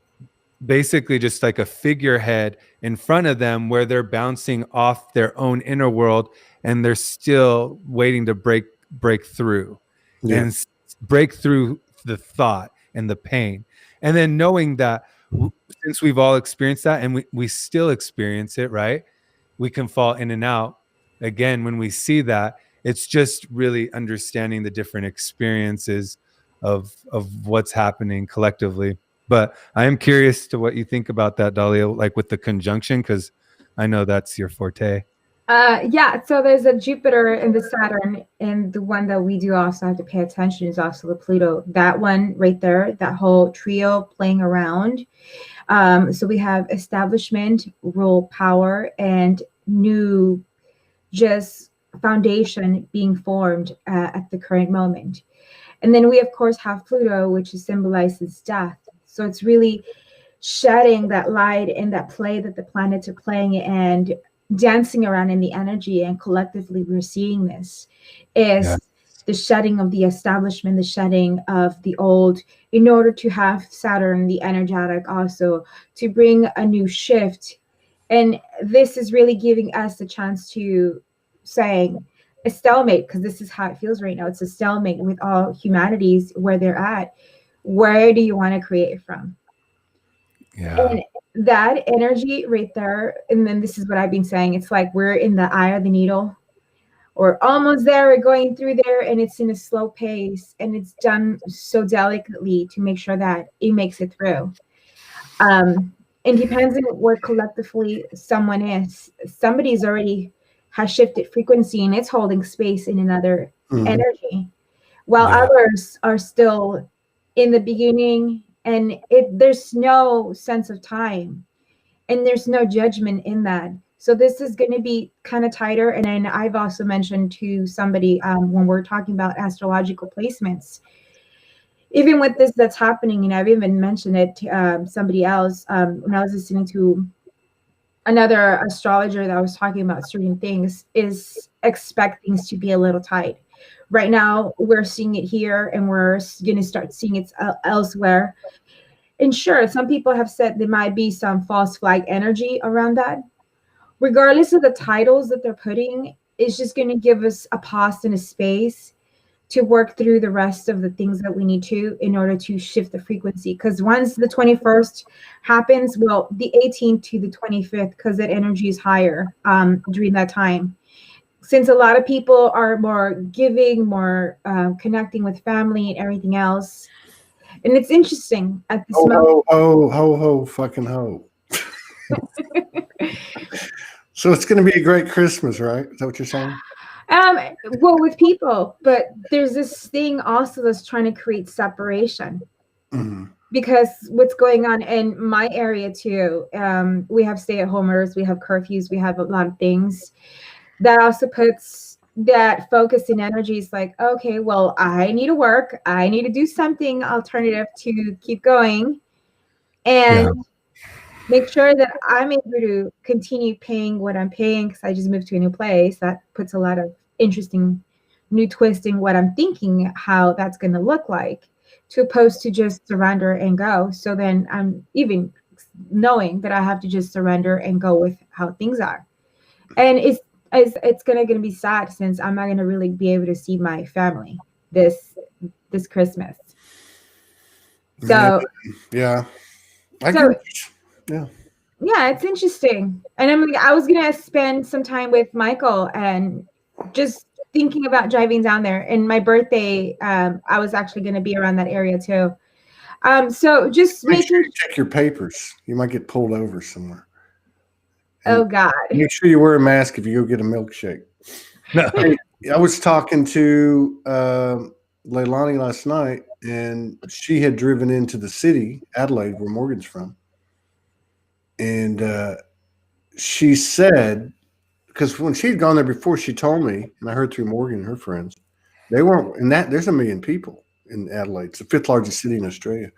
basically just like a figurehead in front of them, where they're bouncing off their own inner world, and they're still waiting to break through and break through the thought and the pain. And then knowing that since we've all experienced that, and we still experience it, right? We can fall in and out again. When we see that, it's just really understanding the different experiences of what's happening collectively. But I am curious to what you think about that, Dahlia, like with the conjunction, because I know that's your forte. Yeah, so there's a Jupiter and the Saturn, and the one that we do also have to pay attention is also the Pluto. That one right there, that whole trio playing around. So we have establishment, rule, power, and new just foundation being formed at the current moment. And then we of course have Pluto, which symbolizes death. So it's really shedding that light and that play that the planets are playing and dancing around in the energy, and collectively we're seeing this is the shedding of the establishment, the shedding of the old, in order to have Saturn, the energetic, also to bring a new shift. And this is really giving us the chance to saying a stalemate, because this is how it feels right now. It's a stalemate with all humanities where they're at. Where do you want to create from? Yeah. And that energy right there, and then this is what I've been saying, it's like we're in the eye of the needle. We're almost there, we're going through there, and it's in a slow pace, and it's done so delicately to make sure that it makes it through. And depends on where collectively someone is. Somebody's already has shifted frequency and it's holding space in another energy, while others are still in the beginning, and there's no sense of time and there's no judgment in that. So this is going to be kind of tighter. And then I've also mentioned to somebody when we're talking about astrological placements, even with this that's happening, and I've even mentioned it to somebody else when I was listening to another astrologer that was talking about certain things, is expect things to be a little tight. Right now, we're seeing it here, and we're going to start seeing it elsewhere. And sure, some people have said there might be some false flag energy around that. Regardless of the titles that they're putting, it's just going to give us a pause and a space to work through the rest of the things that we need to in order to shift the frequency. Because once the 21st happens, well, the 18th to the 25th, because that energy is higher during that time. Since a lot of people are more giving, more connecting with family and everything else. And it's interesting at this moment. Ho, fucking ho. So it's going to be a great Christmas, right? Is that what you're saying? Well, with people, but there's this thing also that's trying to create separation. Because what's going on in my area too, we have stay-at-homers, we have curfews, we have a lot of things that also puts that focus in energies like, okay, well, I need to work, I need to do something alternative to keep going and make sure that I'm able to continue paying what I'm paying, because I just moved to a new place. That puts a lot of interesting new twist in what I'm thinking, how that's going to look like, to opposed to just surrender and go. So then I'm even knowing that I have to just surrender and go with how things are. And it's going to be sad, since I'm not going to really be able to see my family this Christmas. So yeah. Yeah, it's interesting. And I was gonna spend some time with Michael and just thinking about driving down there. And my birthday, I was actually gonna be around that area too. So just make making sure you check your papers. You might get pulled over somewhere. And oh God. make sure you wear a mask if you go get a milkshake. Hey, I was talking to Leilani last night, and she had driven into the city, Adelaide, where Morgan's from. And she said, because when she'd gone there before, she told me, and I heard through Morgan and her friends, they weren't, and there's 1 million people in Adelaide. It's the 5th largest city in Australia.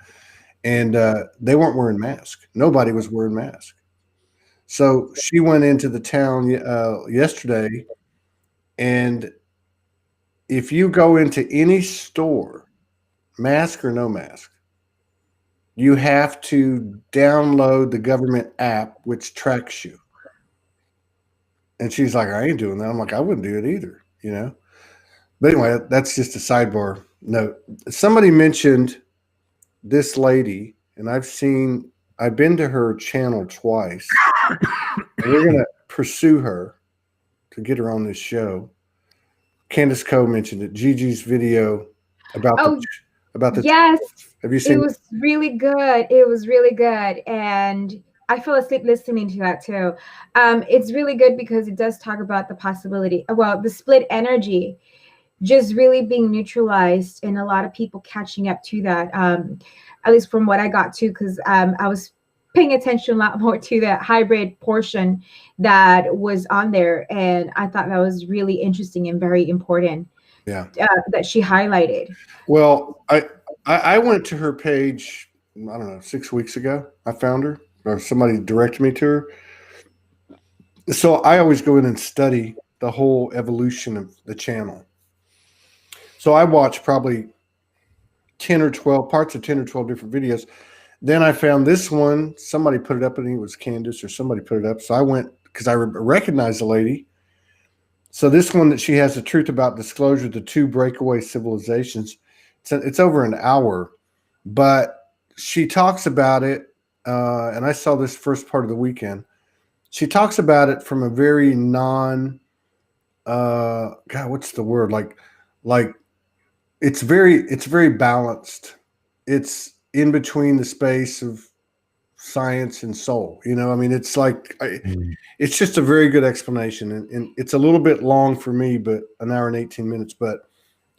And they weren't wearing masks. Nobody was wearing masks. So she went into the town yesterday, and if you go into any store, mask or no mask, you have to download the government app which tracks you. And she's like, I ain't doing that. I'm like, I wouldn't do it either, you know? But anyway, that's just a sidebar note. Somebody mentioned this lady, and I've been to her channel twice. And we're going to pursue her to get her on this show. Candace Coe mentioned it. Gigi's video about the yes. Have you seen it? Was really good. It was really good. And I fell asleep listening to that too. It's really good because it does talk about the possibility, well, the split energy just really being neutralized, and a lot of people catching up to that. At least from what I got to, because I was paying attention a lot more to that hybrid portion that was on there, and I thought that was really interesting and very important. Yeah. That she highlighted. Well, I went to her page, I don't know, 6 weeks ago. I found her, or somebody directed me to her. So I always go in and study the whole evolution of the channel. So I watched probably 10 or 12 parts of 10 or 12 different videos. Then I found this one. Somebody put it up. I think it was Candace or somebody put it up. So I went because I recognized the lady. So this one that she has, the truth about disclosure, the two breakaway civilizations. It's over an hour, but she talks about it. And I saw this first part of the weekend. She talks about it from a very God, what's the word? Like it's very balanced. It's in between the space of science and soul. I mean, it's like, it's just a very good explanation. And it's a little bit long for me, but an hour and 18 minutes, but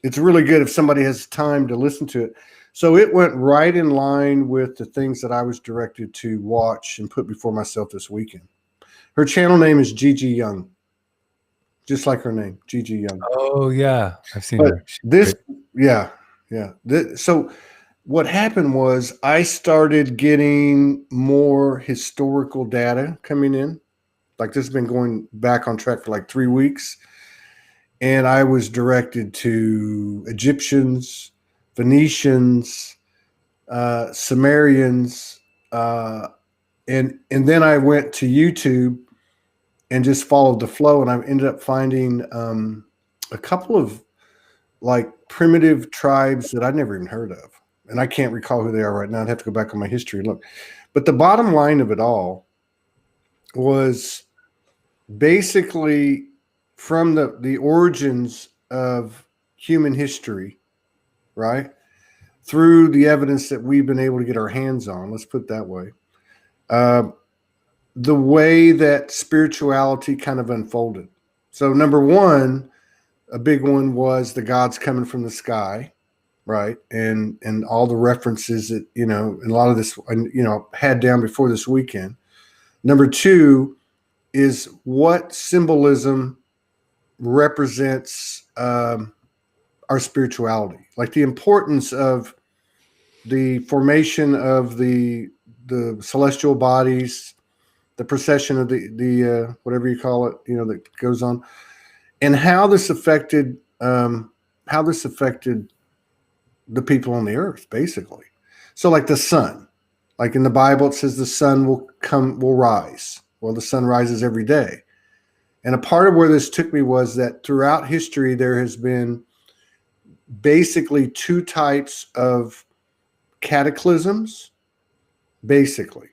it's really good if somebody has time to listen to it. So it went right in line with the things that I was directed to watch and put before myself this weekend. Her channel name is Gigi Young. Just like her name, Gigi Young. Oh yeah, I've seen her. Yeah. So what happened was I started getting more historical data coming in. Like this has been going back on track for like 3 weeks. And I was directed to Egyptians, Phoenicians, Sumerians, and then I went to YouTube and just followed the flow, and I ended up finding a couple of like primitive tribes that I'd never even heard of, and I can't recall who they are right now. I'd have to go back on my history and look. But the bottom line of it all was basically from the origins of human history, right, through the evidence that we've been able to get our hands on, let's put it that way, the way that spirituality kind of unfolded. So number one, a big one was the gods coming from the sky, right? And all the references that, and a lot of this, had down before this weekend. Number two is what symbolism represents our spirituality, like the importance of the formation of the celestial bodies, the procession of the whatever you call it, that goes on, and how this affected the people on the earth, basically. So like the sun, like in the Bible, it says the sun will rise. Well, the sun rises every day. And a part of where this took me was that throughout history, there has been basically two types of cataclysms, basically,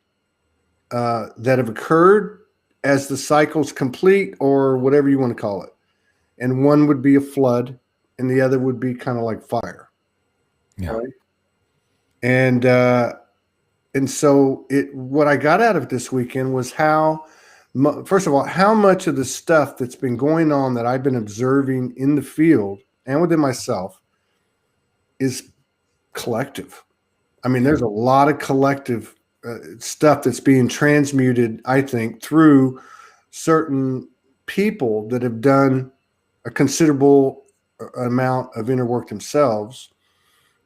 that have occurred as the cycles complete, or whatever you want to call it. And one would be a flood, and the other would be kind of like fire. Yeah. Right? And so what I got out of it this weekend was first of all, how much of the stuff that's been going on that I've been observing in the field and within myself is collective. I mean, there's a lot of collective stuff that's being transmuted, I think, through certain people that have done a considerable amount of inner work themselves.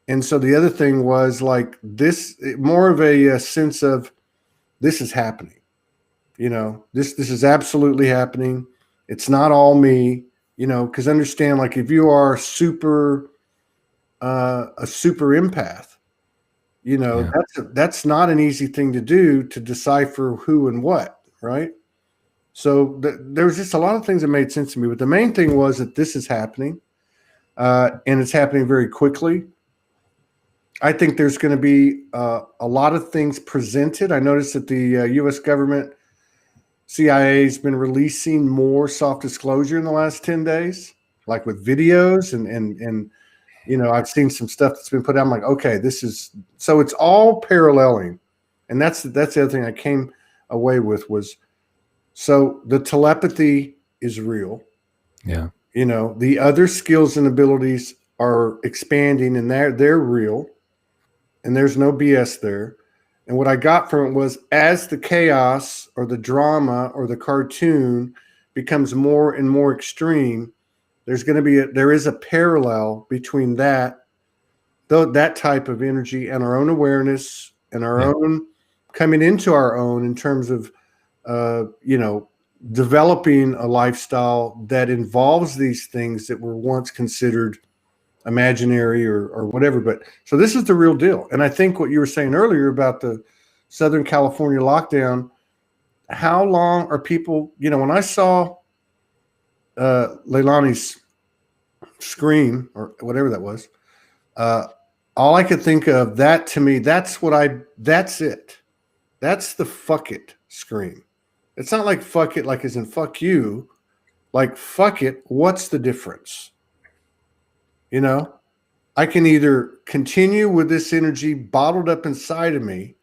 And so the other thing was like this, more of a sense of this is happening. This is absolutely happening. It's not all me, because understand, like if you are a super empath, that's not an easy thing to do, to decipher who and what, right? So there was just a lot of things that made sense to me, but the main thing was that this is happening, and it's happening very quickly. I think there's going to be a lot of things presented. I noticed that the U.S. government, CIA, has been releasing more soft disclosure in the last 10 days, like with videos and I've seen some stuff that's been put out. I'm like, okay, so it's all paralleling. And that's the other thing I came away with was, so the telepathy is real. Yeah. You know, the other skills and abilities are expanding, and they're real, and there's no BS there. And what I got from it was, as the chaos or the drama or the cartoon becomes more and more extreme, there is a parallel between that type of energy and our own awareness and our own coming into our own in terms of developing a lifestyle that involves these things that were once considered imaginary or whatever. But so this is the real deal. And I think what you were saying earlier about the Southern California lockdown, how long are people, when I saw Leilani's scream or whatever that was, all I could think of, that to me, that's it. That's the fuck it scream. It's not like fuck it, like as in fuck you, like fuck it. What's the difference? I can either continue with this energy bottled up inside of me,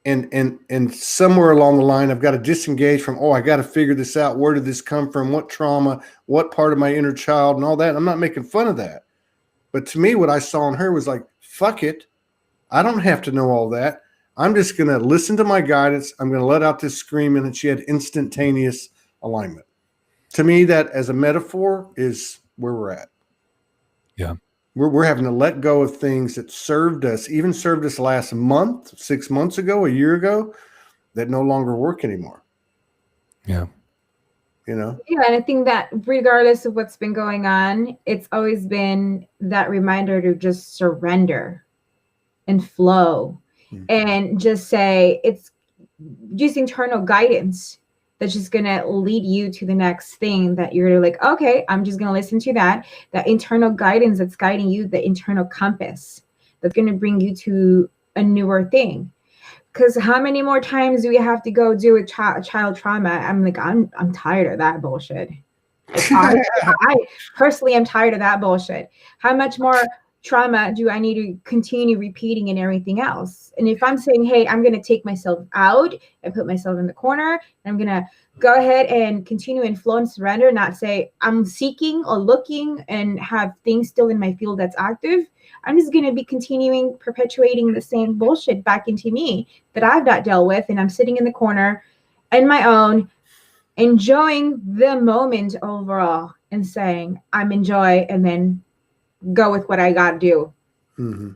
and somewhere along the line, I've got to disengage from, I got to figure this out. Where did this come from? What trauma, what part of my inner child and all that. I'm not making fun of that. But to me, what I saw in her was like, fuck it. I don't have to know all that. I'm just going to listen to my guidance. I'm going to let out this screaming, and she had instantaneous alignment. To me, that as a metaphor is where we're at. Yeah. We're having to let go of things that served us last month, 6 months ago, a year ago, that no longer work anymore. Yeah. Yeah, and I think that regardless of what's been going on, it's always been that reminder to just surrender and flow, and just say it's just internal guidance that's just going to lead you to the next thing that you're like, okay, I'm just going to listen to that internal guidance that's guiding you, the internal compass that's going to bring you to a newer thing. Because how many more times do we have to go do a child trauma? I'm like, I'm tired of that bullshit. I personally am tired of that bullshit. How much more trauma do I need to continue repeating and everything else? And if I'm saying, hey, I'm going to take myself out and put myself in the corner, and I'm going to go ahead and continue and flow and surrender, not say I'm seeking or looking and have things still in my field that's active, I'm just going to be continuing perpetuating the same bullshit back into me that I've not dealt with. And I'm sitting in the corner in my own, enjoying the moment overall and saying, I'm enjoy, and then go with what I got to do. Mm-hmm.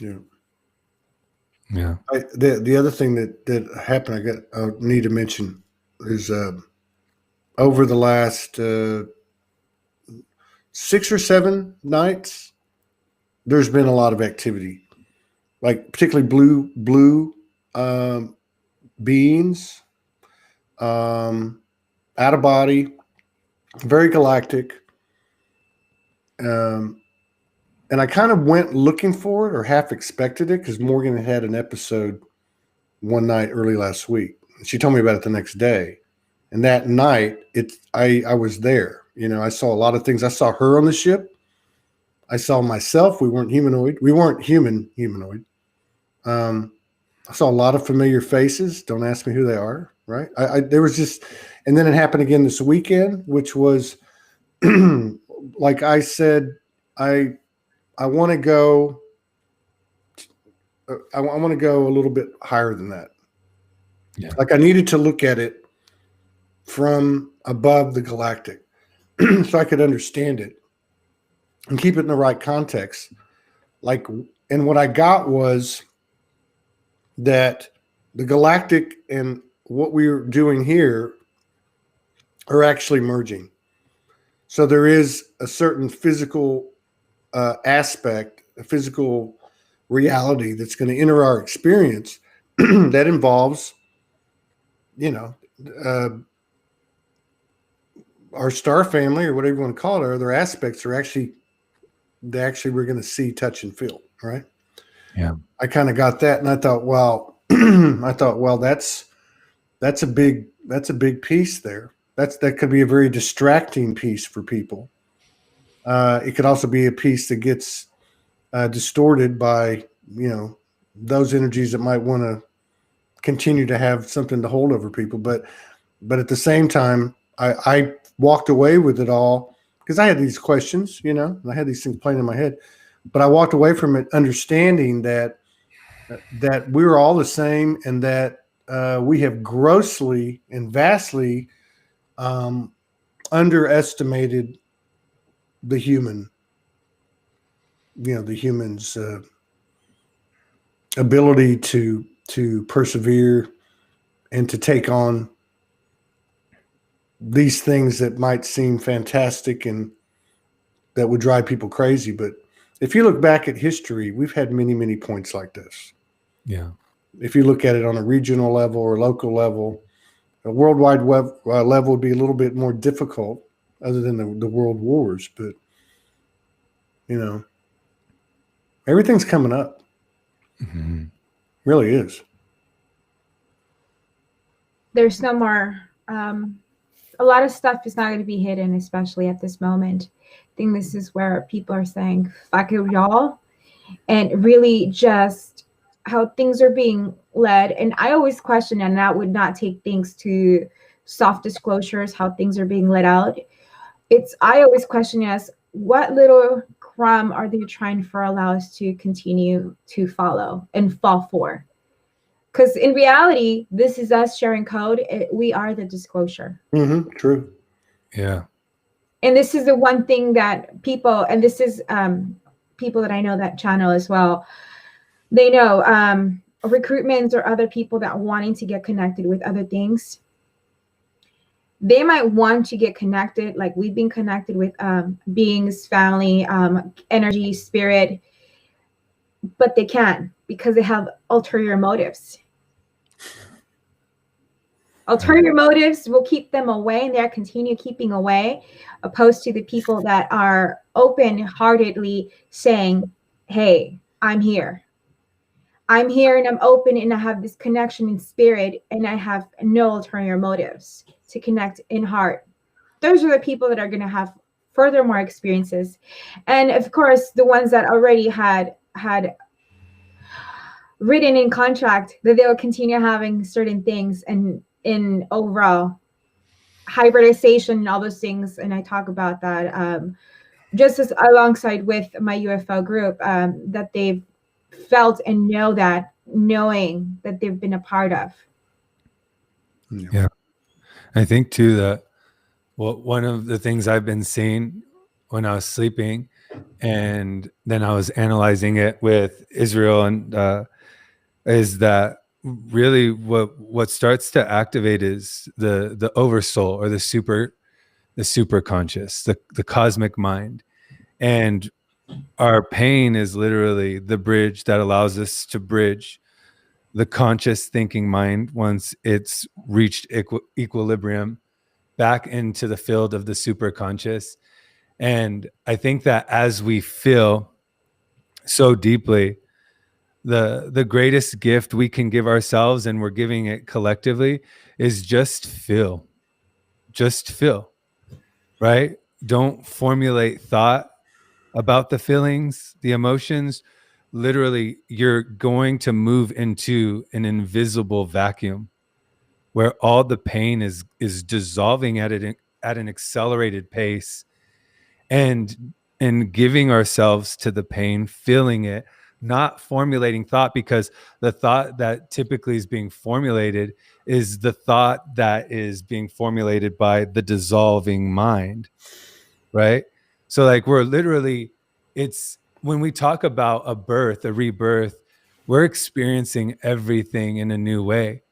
Yeah. Yeah. The other thing that happened, I need to mention is over the last 6 or 7 nights, there's been a lot of activity, like particularly blue beings, out of body, very galactic. And I kind of went looking for it, or half expected it, because Morgan had an episode one night early last week. She told me about it the next day. And that night, I was there. I saw a lot of things. I saw her on the ship. I saw myself. We weren't humanoid. We weren't humanoid. I saw a lot of familiar faces. Don't ask me who they are, right? There was just, and then it happened again this weekend, which was, like I said, I want to go. I want to go a little bit higher than that. Yeah. Like I needed to look at it from above the galactic, so I could understand it and keep it in the right context. And what I got was that the galactic and what we're doing here are actually merging. So there is a certain physical aspect, a physical reality that's going to enter our experience that involves, our star family, or whatever you want to call it, or other aspects are actually we're going to see, touch, and feel. Right. Yeah. I kind of got that, and I thought, well, that's a big piece there. That could be a very distracting piece for people. It could also be a piece that gets distorted by those energies that might want to continue to have something to hold over people. But at the same time, I walked away with it all because I had these questions, and I had these things playing in my head. But I walked away from it understanding that we're all the same, and that we have grossly and vastly underestimated the human's ability to persevere and to take on these things that might seem fantastic and that would drive people crazy. But if you look back at history, we've had many, many points like this. Yeah. If you look at it on a regional level or local level, a worldwide level would be a little bit more difficult other than the world wars. But, everything's coming up. Mm-hmm. Really is. There's no more, a lot of stuff is not going to be hidden, especially at this moment. I think this is where people are saying, fuck it, y'all. And really just how things are being led. And I always question, and I would not take things to soft disclosures, how things are being let out. I always question as what little crumb are they trying for allow us to continue to follow and fall for? Because in reality, this is us sharing code. We are the disclosure. Mm-hmm, true. Yeah. And this is the one thing that people, and this is people that I know that channel as well, they know recruitments or other people that wanting to get connected with other things. They might want to get connected, like we've been connected with beings, family, energy, spirit, but they can't because they have ulterior motives. Ulterior motives will keep them away, and they'll continue keeping away, opposed to the people that are open-heartedly saying, hey, I'm here. I'm here and I'm open and I have this connection in spirit and I have no ulterior motives to connect in heart. Those are the people that are going to have furthermore experiences. And of course, the ones that already had written in contract that they will continue having certain things and in overall hybridization and all those things. And I talk about that just as alongside with my UFO group that they've felt and knowing that they've been a part of. Yeah. I think too that one of the things I've been seeing when I was sleeping and then I was analyzing it with Israel and is that really what starts to activate is the oversoul or the super conscious, the cosmic mind. And our pain is literally the bridge that allows us to bridge the conscious thinking mind once it's reached equilibrium back into the field of the super conscious. And I think that as we feel so deeply, the greatest gift we can give ourselves, and we're giving it collectively, is just feel, right? Don't formulate thought about the feelings, the emotions. Literally, you're going to move into an invisible vacuum where all the pain is dissolving at an accelerated pace, and giving ourselves to the pain, feeling it, not formulating thought, because the thought that typically is being formulated is the thought that is being formulated by the dissolving mind, right? So like we're literally, it's when we talk about a birth, a rebirth, we're experiencing everything in a new way.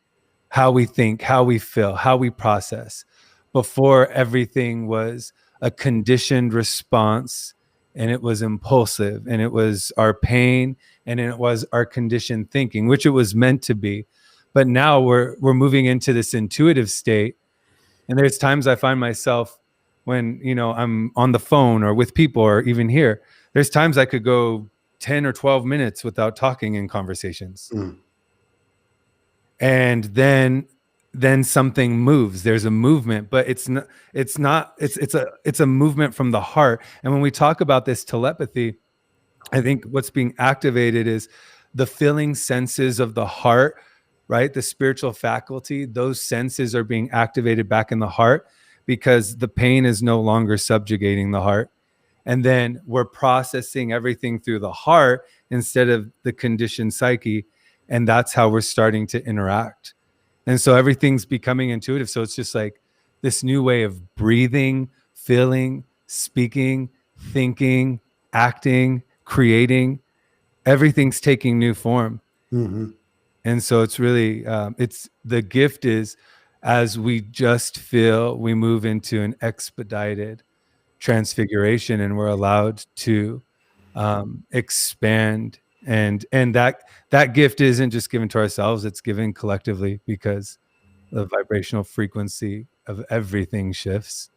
How we think, how we feel, how we process. Before, everything was a conditioned response, and it was impulsive, and it was our pain, and it was our conditioned thinking, which it was meant to be. But now we're moving into this intuitive state. And there's times I find myself when, I'm on the phone or with people or even here, there's times I could go 10 or 12 minutes without talking in conversations. And then something moves. There's a movement, but it's a movement from the heart. And when we talk about this telepathy, I think what's being activated is the feeling senses of the heart right? The spiritual faculty, those senses are being activated back in the heart because the pain is no longer subjugating the heart. And then we're processing everything through the heart instead of the conditioned psyche. And that's how we're starting to interact. And so everything's becoming intuitive. So it's just like this new way of breathing, feeling, speaking, thinking, acting, creating. Everything's taking new form. Mm-hmm. And so it's really, it's the gift is as we just feel, we move into an expedited transfiguration and we're allowed to expand. And that gift isn't just given to ourselves, it's given collectively because the vibrational frequency of everything shifts.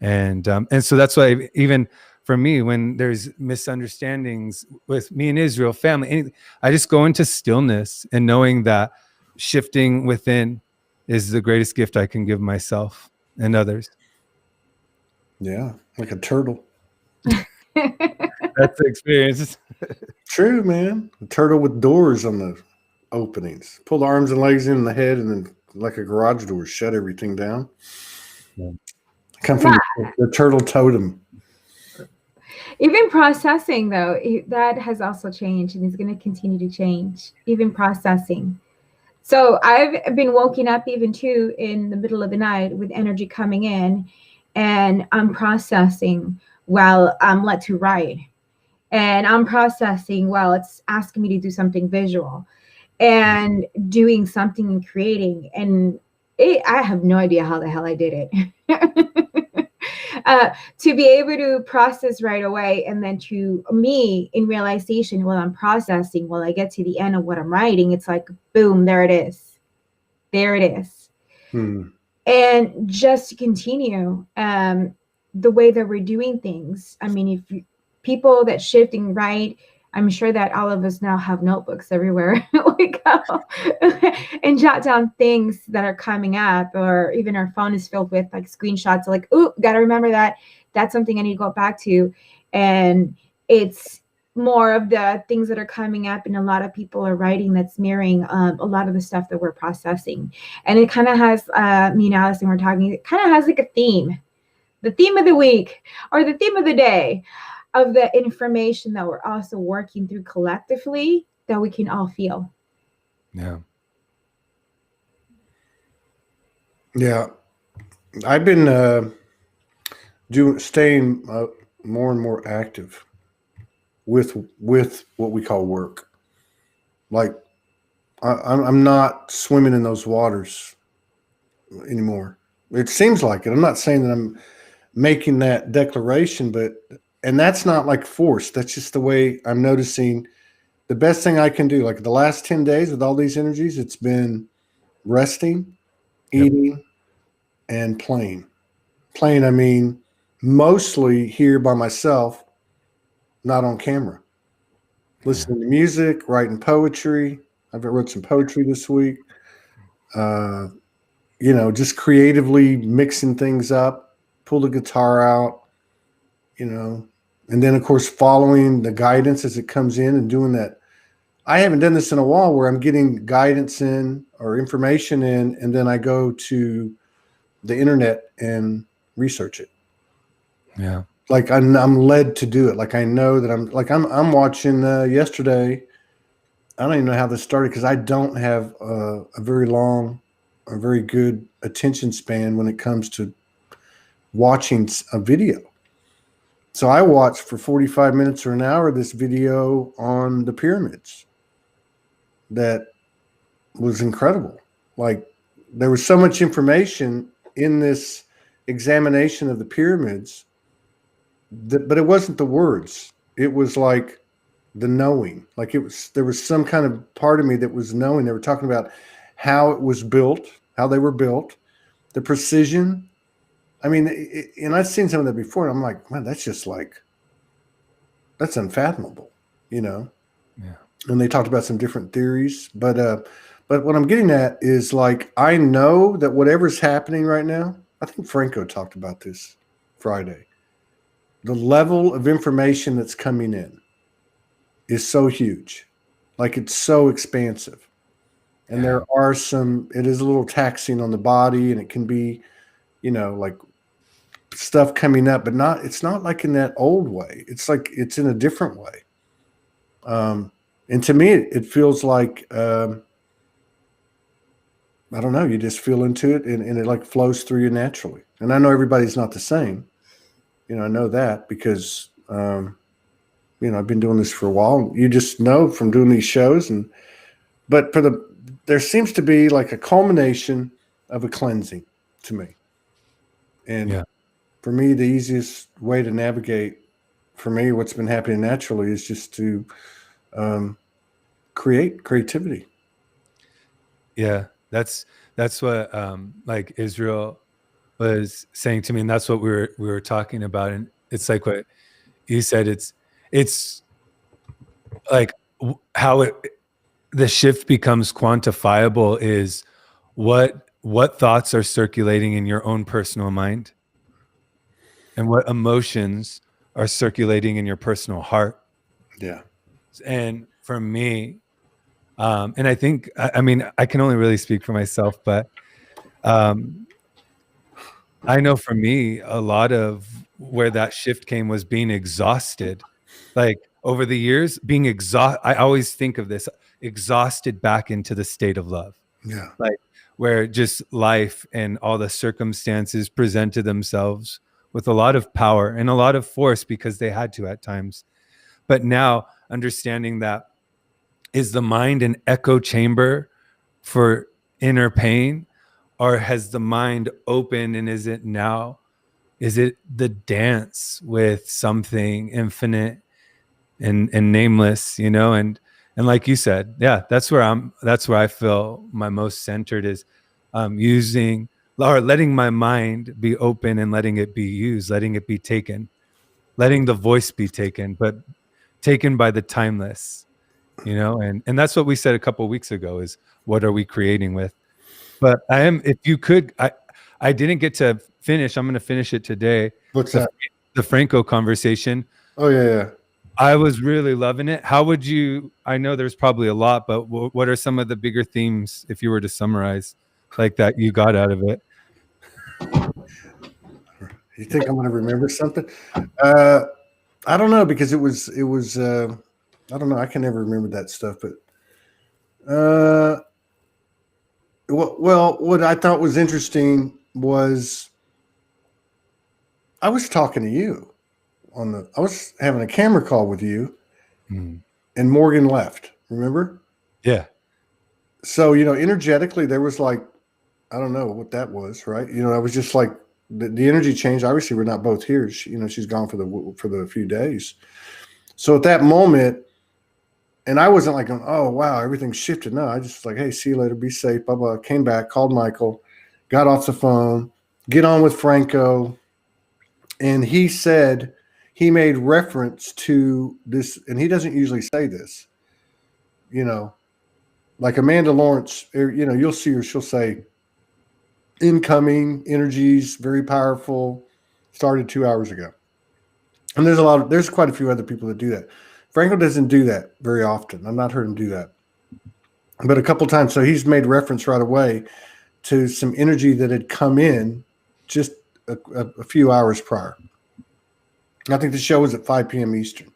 And so that's why even for me, when there's misunderstandings with me and Israel family, I just go into stillness and knowing that shifting within is the greatest gift I can give myself and others. Yeah, like a turtle. That's the experience. True, man. A turtle with doors on the openings. Pull the arms and legs in the head, and then like a garage door, shut everything down. Yeah. Come from the turtle totem. Even processing, though, that has also changed and is going to continue to change. Even processing. So I've been woken up even too in the middle of the night with energy coming in, and I'm processing while I'm let to write, and I'm processing while it's asking me to do something visual, and doing something and creating, and I have no idea how the hell I did it. To be able to process right away, and then to me in realization while I'm processing, while I get to the end of what I'm writing, it's like, boom, there it is. And just to continue the way that we're doing things. I mean, if people that shifting right, I'm sure that all of us now have notebooks everywhere we go and jot down things that are coming up, or even our phone is filled with like screenshots like, oh, got to remember that. That's something I need to go back to. And it's more of the things that are coming up, and a lot of people are writing that's mirroring a lot of the stuff that we're processing. And it kind of has, me and Allison were talking, it kind of has like a theme, the theme of the week or the theme of the day, of the information that we're also working through collectively that we can all feel. Yeah. Yeah. I've been staying more and more active with what we call work. Like I'm not swimming in those waters anymore. It seems like it. I'm not saying that I'm making that declaration, and that's not like forced. That's just the way I'm noticing. The best thing I can do, like the last 10 days with all these energies, it's been resting, eating, and playing. Playing, I mean, mostly here by myself, not on camera. Listening to music, writing poetry. I've wrote some poetry this week. Just creatively mixing things up, pull the guitar out, and then of course following the guidance as it comes in and doing that. I haven't done this in a while where I'm getting guidance in or information in, and then I go to the internet and research it. Yeah. Like I'm led to do it. Like I know that I'm watching yesterday. I don't even know how this started because I don't have a very good attention span when it comes to watching a video. So I watched for 45 minutes or an hour this video on the pyramids that was incredible. Like there was so much information in this examination of the pyramids, but it wasn't the words. It was like the knowing. Like there was some kind of part of me that was knowing. They were talking about how it was built, how they were built, the precision. I mean, and I've seen some of that before, and I'm like, man, that's unfathomable, Yeah. And they talked about some different theories, but what I'm getting at is like, I know that whatever's happening right now, I think Franco talked about this Friday. The level of information that's coming in is so huge. Like it's so expansive. And there are it is a little taxing on the body, and it can be, like stuff coming up, but it's not like in that old way. It's like it's in a different way. And to me, it feels like, I don't know, you just feel into it and it like flows through you naturally. And I know everybody's not the same. I know that because, I've been doing this for a while. You just know from doing these shows. But there seems to be like a culmination of a cleansing to me. And for me, the easiest way to navigate for me, what's been happening naturally is just to create creativity. Yeah, that's what like Israel was saying to me, and that's what we were talking about. And it's like what you said. It's like how the shift becomes quantifiable is what thoughts are circulating in your own personal mind, and what emotions are circulating in your personal heart. Yeah. And for me, and I think, I mean, I can only really speak for myself, but I know for me, a lot of where that shift came was being exhausted. Like over the years, being exhausted. I always think of this, exhausted back into the state of love. Yeah. Like where just life and all the circumstances presented themselves with a lot of power and a lot of force because they had to at times. But now understanding that, is the mind an echo chamber for inner pain, or has the mind opened, and is it the dance with something infinite and nameless, and like you said, yeah, that's where I feel my most centered, is using or letting my mind be open and letting it be used, letting it be taken, letting the voice be taken, but taken by the timeless, and that's what we said a couple of weeks ago, is what are we creating with? But if you could, I didn't get to finish. I'm going to finish it today. What's that? The Franco conversation. Oh yeah. I was really loving it. How would you, I know there's probably a lot, but what are some of the bigger themes, if you were to summarize, like that you got out of it? You think I'm going to remember something? I don't know, because it was I don't know. I can never remember that stuff, but well, what I thought was interesting was I was talking to you I was having a camera call with you, and Morgan left. Remember? Yeah. So, energetically there was like, I don't know what that was, right? I was just like, the energy changed. Obviously we're not both here. She's gone for the few days. So at that moment, and I wasn't like, oh, wow, everything shifted. No, I just like, hey, see you later. Be safe. Blah, blah. Came back, called Michael, got off the phone, get on with Franco. And he said, he made reference to this, and he doesn't usually say this, like Amanda Lawrence, you'll see her, she'll say, incoming energies, very powerful, started 2 hours ago. And there's quite a few other people that do that. Franco doesn't do that very often. I've not heard him do that, but a couple times. So he's made reference right away to some energy that had come in just a few hours prior. I think the show was at 5 p.m. Eastern.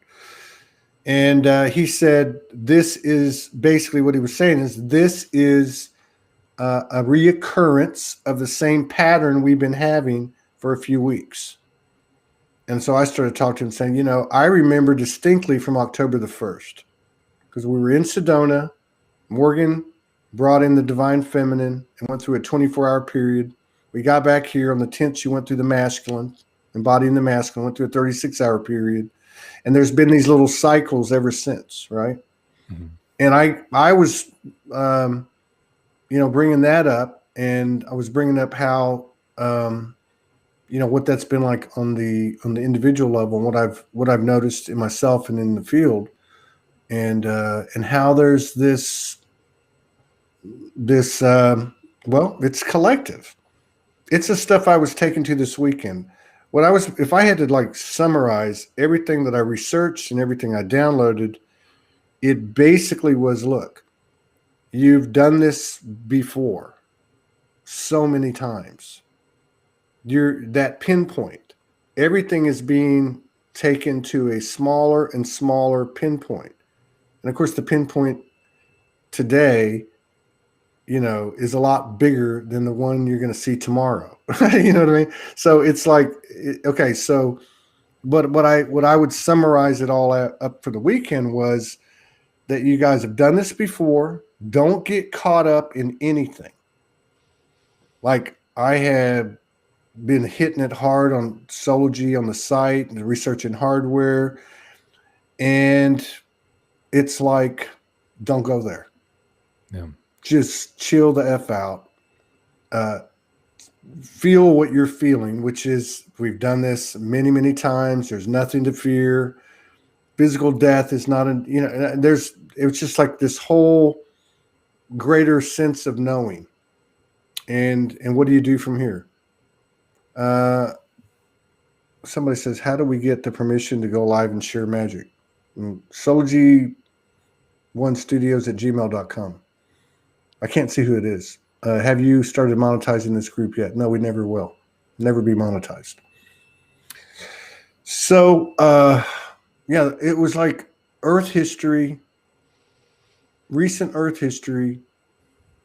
And he said, this is basically what he was saying is this is a reoccurrence of the same pattern we've been having for a few weeks. And so I started talking to him saying, I remember distinctly from October the 1st, because we were in Sedona. Morgan brought in the Divine Feminine and went through a 24-hour period. We got back here on the 10th. She went through the masculine, embodying the masculine, went through a 36-hour period. And there's been these little cycles ever since, right? Mm-hmm. And I was, bringing that up, and I was bringing up how, what that's been like on the individual level, and what I've noticed in myself and in the field, and how there's this it's collective. It's the stuff I was taken to this weekend. If I had to like summarize everything that I researched and everything I downloaded, it basically was, look, You've done this before so many times. You're that pinpoint. Everything is being taken to a smaller and smaller pinpoint. And of course, the pinpoint today, is a lot bigger than the one you're going to see tomorrow. You know what I mean? So it's like, okay, so what I would summarize it all up for the weekend was that you guys have done this before. Don't get caught up in anything. Like I have been hitting it hard on Soulogy on the site and researching hardware. And it's like, don't go there. Yeah. Just chill the F out. Feel what you're feeling, which is we've done this many, many times. There's nothing to fear. Physical death is not it's just like this whole greater sense of knowing. And what do you do from here? Somebody says, how do we get the permission to go live and share magic? Soulogy1studios@gmail.com. I can't see who it is. Have you started monetizing this group yet? No, we never will. Never be monetized. So, yeah, it was like Earth history, recent Earth history.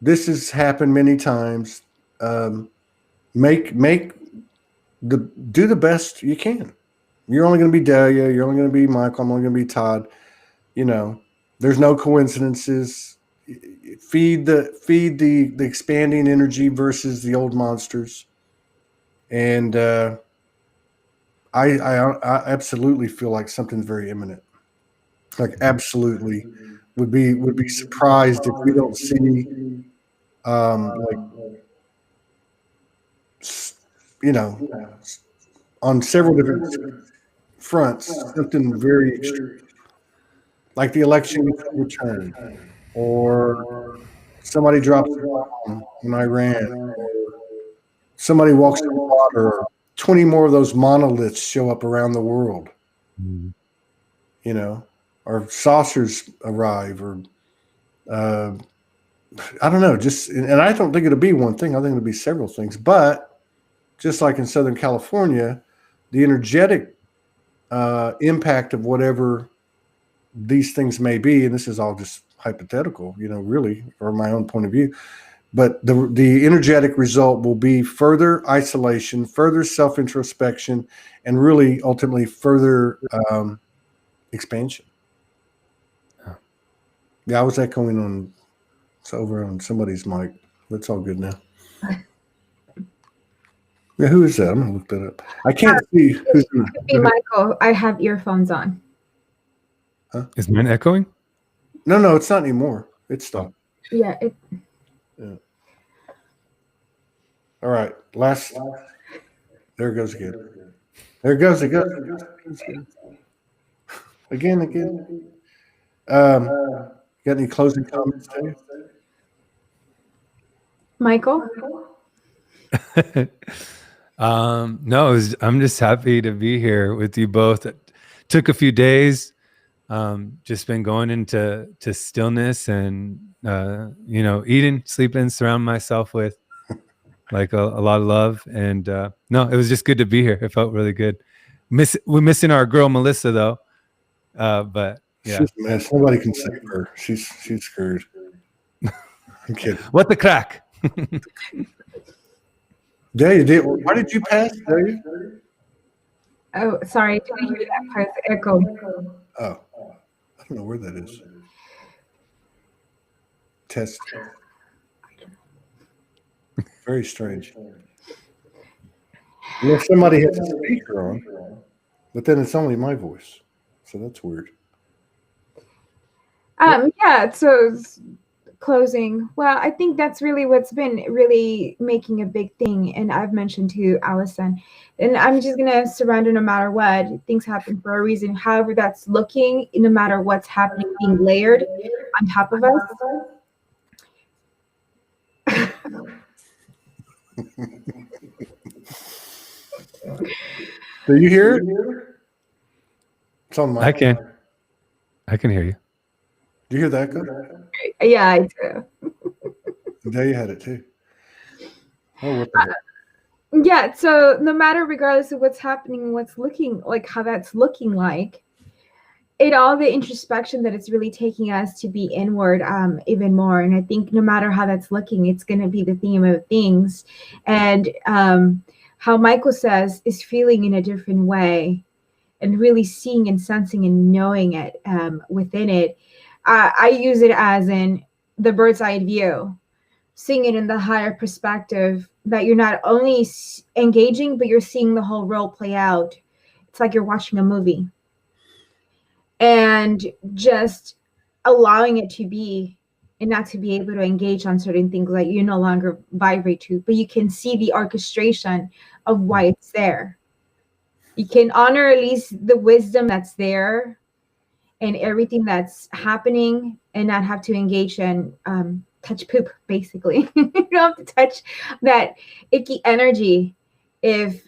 This has happened many times. Do the best you can. You're only going to be Delia. You're only going to be Michael. I'm only going to be Todd. There's no coincidences. Feed the expanding energy versus the old monsters. And I absolutely feel like something's very imminent. Like absolutely would be surprised if we don't see on several different fronts something very extreme, like the election return, or somebody drops a bomb in Iran, or somebody walks in water, or 20 more of those monoliths show up around the world. Or saucers arrive, or I don't know, and I don't think it'll be one thing. I think it'll be several things. But just like in Southern California, the energetic impact of whatever these things may be, and this is all just hypothetical, really, or my own point of view, but the energetic result will be further isolation, further self-introspection, and really ultimately further expansion. Yeah, I was echoing on. It's over on somebody's mic. That's all good now. Yeah, who is that? I'm gonna look that up. I can't see who's. Hey, Michael, I have earphones on. Huh? Is mine echoing? No, it's not anymore. It stopped. Yeah. Yeah. All right. Last. There it goes again. There it goes. It goes. Again. Got any closing comments, Dave? Michael? No, I'm just happy to be here with you both. It took a few days. Just been going into stillness and eating, sleeping, surrounding myself with like a lot of love. And no, it was just good to be here. It felt really good. We're missing our girl Melissa though. But yeah, she's a mess. Nobody can save her. She's screwed. I'm kidding. What the crack? Dave, why did you pass, Dave? Oh, sorry. I didn't hear that part. It's echo. Oh, I don't know where that is. Test. Very strange. Somebody has a speaker on, but then it's only my voice. So that's weird. Yeah, so closing. Well, I think that's really what's been really making a big thing. And I've mentioned to Allison, and I'm just going to surrender no matter what. Things happen for a reason. However that's looking, no matter what's happening, being layered on top of us. Do you hear it? It's on my. I can hear you. Do you hear that echo? Yeah, I do. There you had it too. Oh, what the heck? Yeah, so no matter regardless of what's happening, what's looking like, how that's looking like, it all the introspection that it's really taking us to be inward even more. And I think no matter how that's looking, it's going to be the theme of things. And how Michael says is feeling in a different way and really seeing and sensing and knowing it within it. I use it as in the bird's eye view, seeing it in the higher perspective that you're not only engaging, but you're seeing the whole role play out. It's like you're watching a movie and just allowing it to be and not to be able to engage on certain things that you no longer vibrate to, but you can see the orchestration of why it's there. You can honor at least the wisdom that's there and everything that's happening and not have to engage in touch poop, basically. You don't have to touch that icky energy if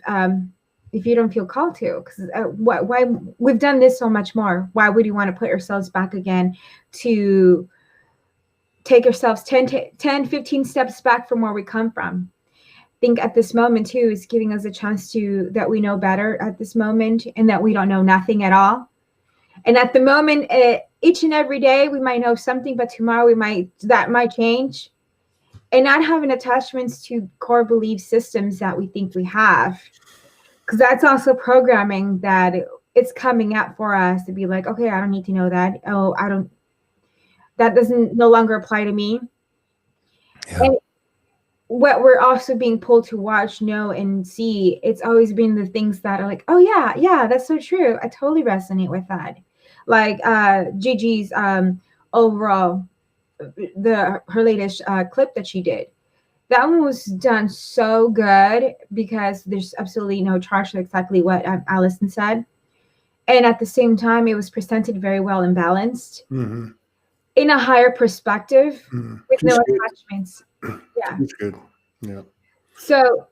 you don't feel called to. Because why we've done this so much more. Why would you want to put ourselves back again to take ourselves 10, 15 steps back from where we come from? I think at this moment too is giving us a chance to that we know better at this moment and that we don't know nothing at all. And at the moment, each and every day we might know something, but tomorrow that might change. And not having attachments to core belief systems that we think we have, because that's also programming that it's coming up for us to be like, okay, I don't need to know that. Oh, that doesn't no longer apply to me. Yeah. And what we're also being pulled to watch, know, and see, it's always been the things that are like, oh yeah, that's so true. I totally resonate with that. Like Gigi's overall, her latest clip that she did. That one was done so good because there's absolutely no charge to exactly what Allison said. And at the same time, it was presented very well and balanced in a higher perspective with no attachments. Yeah. That's good. Yeah. So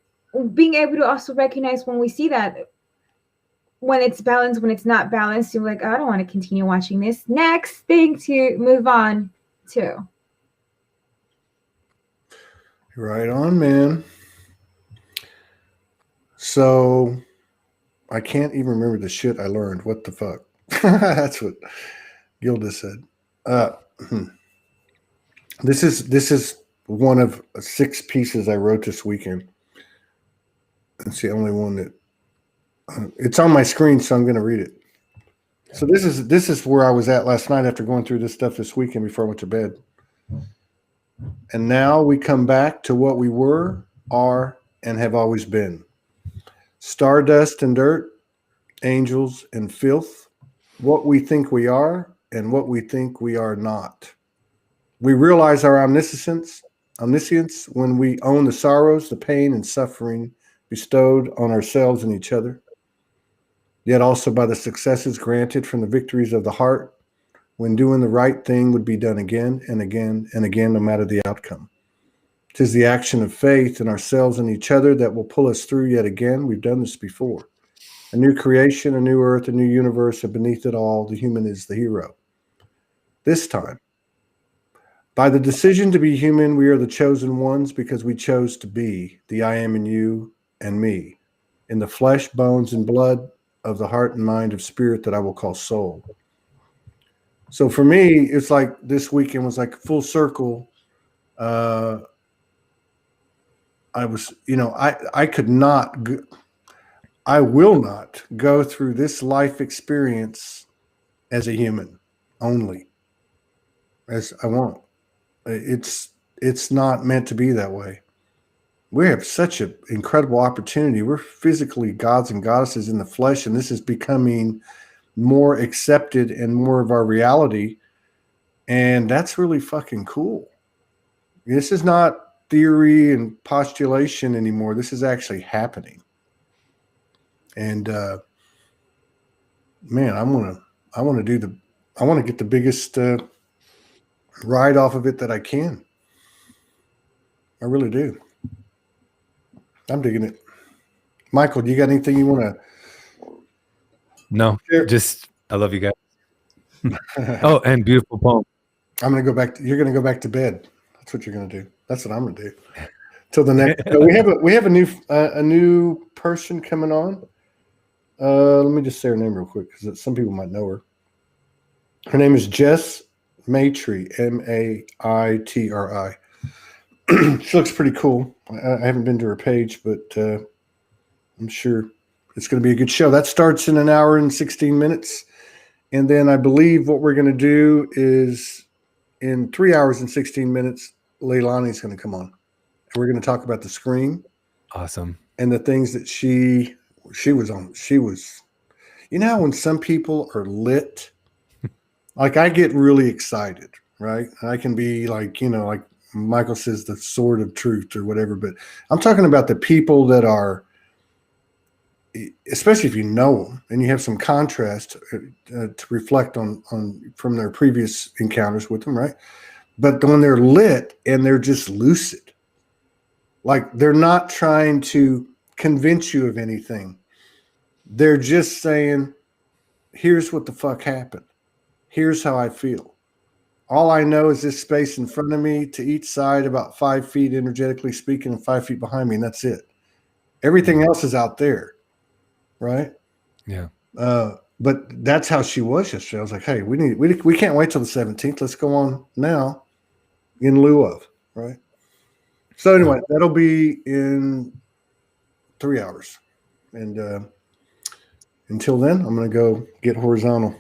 being able to also recognize when we see that, when it's balanced, when it's not balanced, you're like, I don't want to continue watching this. Next thing to move on to. Right on, man. So I can't even remember the shit I learned. What the fuck? That's what Gilda said. This is one of 6 pieces I wrote this weekend. It's the only one that it's on my screen, so I'm going to read it. So this is where I was at last night after going through this stuff this weekend before I went to bed. And now we come back to what we were, are, and have always been. Stardust and dirt, angels and filth, what we think we are and what we think we are not. We realize our omniscience when we own the sorrows, the pain, and suffering bestowed on ourselves and each other, yet also by the successes granted from the victories of the heart, when doing the right thing would be done again and again and again, no matter the outcome. 'Tis the action of faith in ourselves and each other that will pull us through yet again. We've done this before. A new creation, a new earth, a new universe, and beneath it all, the human is the hero. This time, by the decision to be human, we are the chosen ones because we chose to be the I am in you and me, in the flesh, bones, and blood of the heart and mind of spirit that I will call soul. So for me, it's like this weekend was like full circle. I was, I could not, I will not go through this life experience as a human only, as I won't. It's not meant to be that way. We have such an incredible opportunity. We're physically gods and goddesses in the flesh, and this is becoming more accepted and more of our reality. And that's really fucking cool. This is not theory and postulation anymore. This is actually happening. And man, I want to get the biggest ride off of it that I can. I really do. I'm digging it. Michael, do you got anything you want to? No, just I love you guys. Oh, and beautiful poem. I'm going to go back. You're going to go back to bed. That's what you're going to do. That's what I'm going to do. Till the next. We have a new person coming on. Let me just say her name real quick because some people might know her. Her name is Jess Maitri, Maitri. She looks pretty cool. I haven't been to her page, but I'm sure it's going to be a good show. That starts in an hour and 16 minutes. And then I believe what we're going to do is in 3 hours and 16 minutes, Leilani's going to come on. And we're going to talk about the screen. Awesome. And the things that she was on. She was, when some people are lit, like I get really excited, right? I can be like, like Michael says, the sword of truth or whatever. But I'm talking about the people that are, especially if you know them and you have some contrast to reflect on from their previous encounters with them, right? But when they're lit and they're just lucid, like they're not trying to convince you of anything. They're just saying, here's what the fuck happened. Here's how I feel. All I know is this space in front of me to each side, about 5 feet energetically speaking, and 5 feet behind me, and that's it. Everything else is out there, right? Yeah. But that's how she was yesterday. I was like, hey, we can't wait till the 17th. Let's go on now in lieu of, right? So anyway, that'll be in 3 hours. And until then, I'm going to go get horizontal.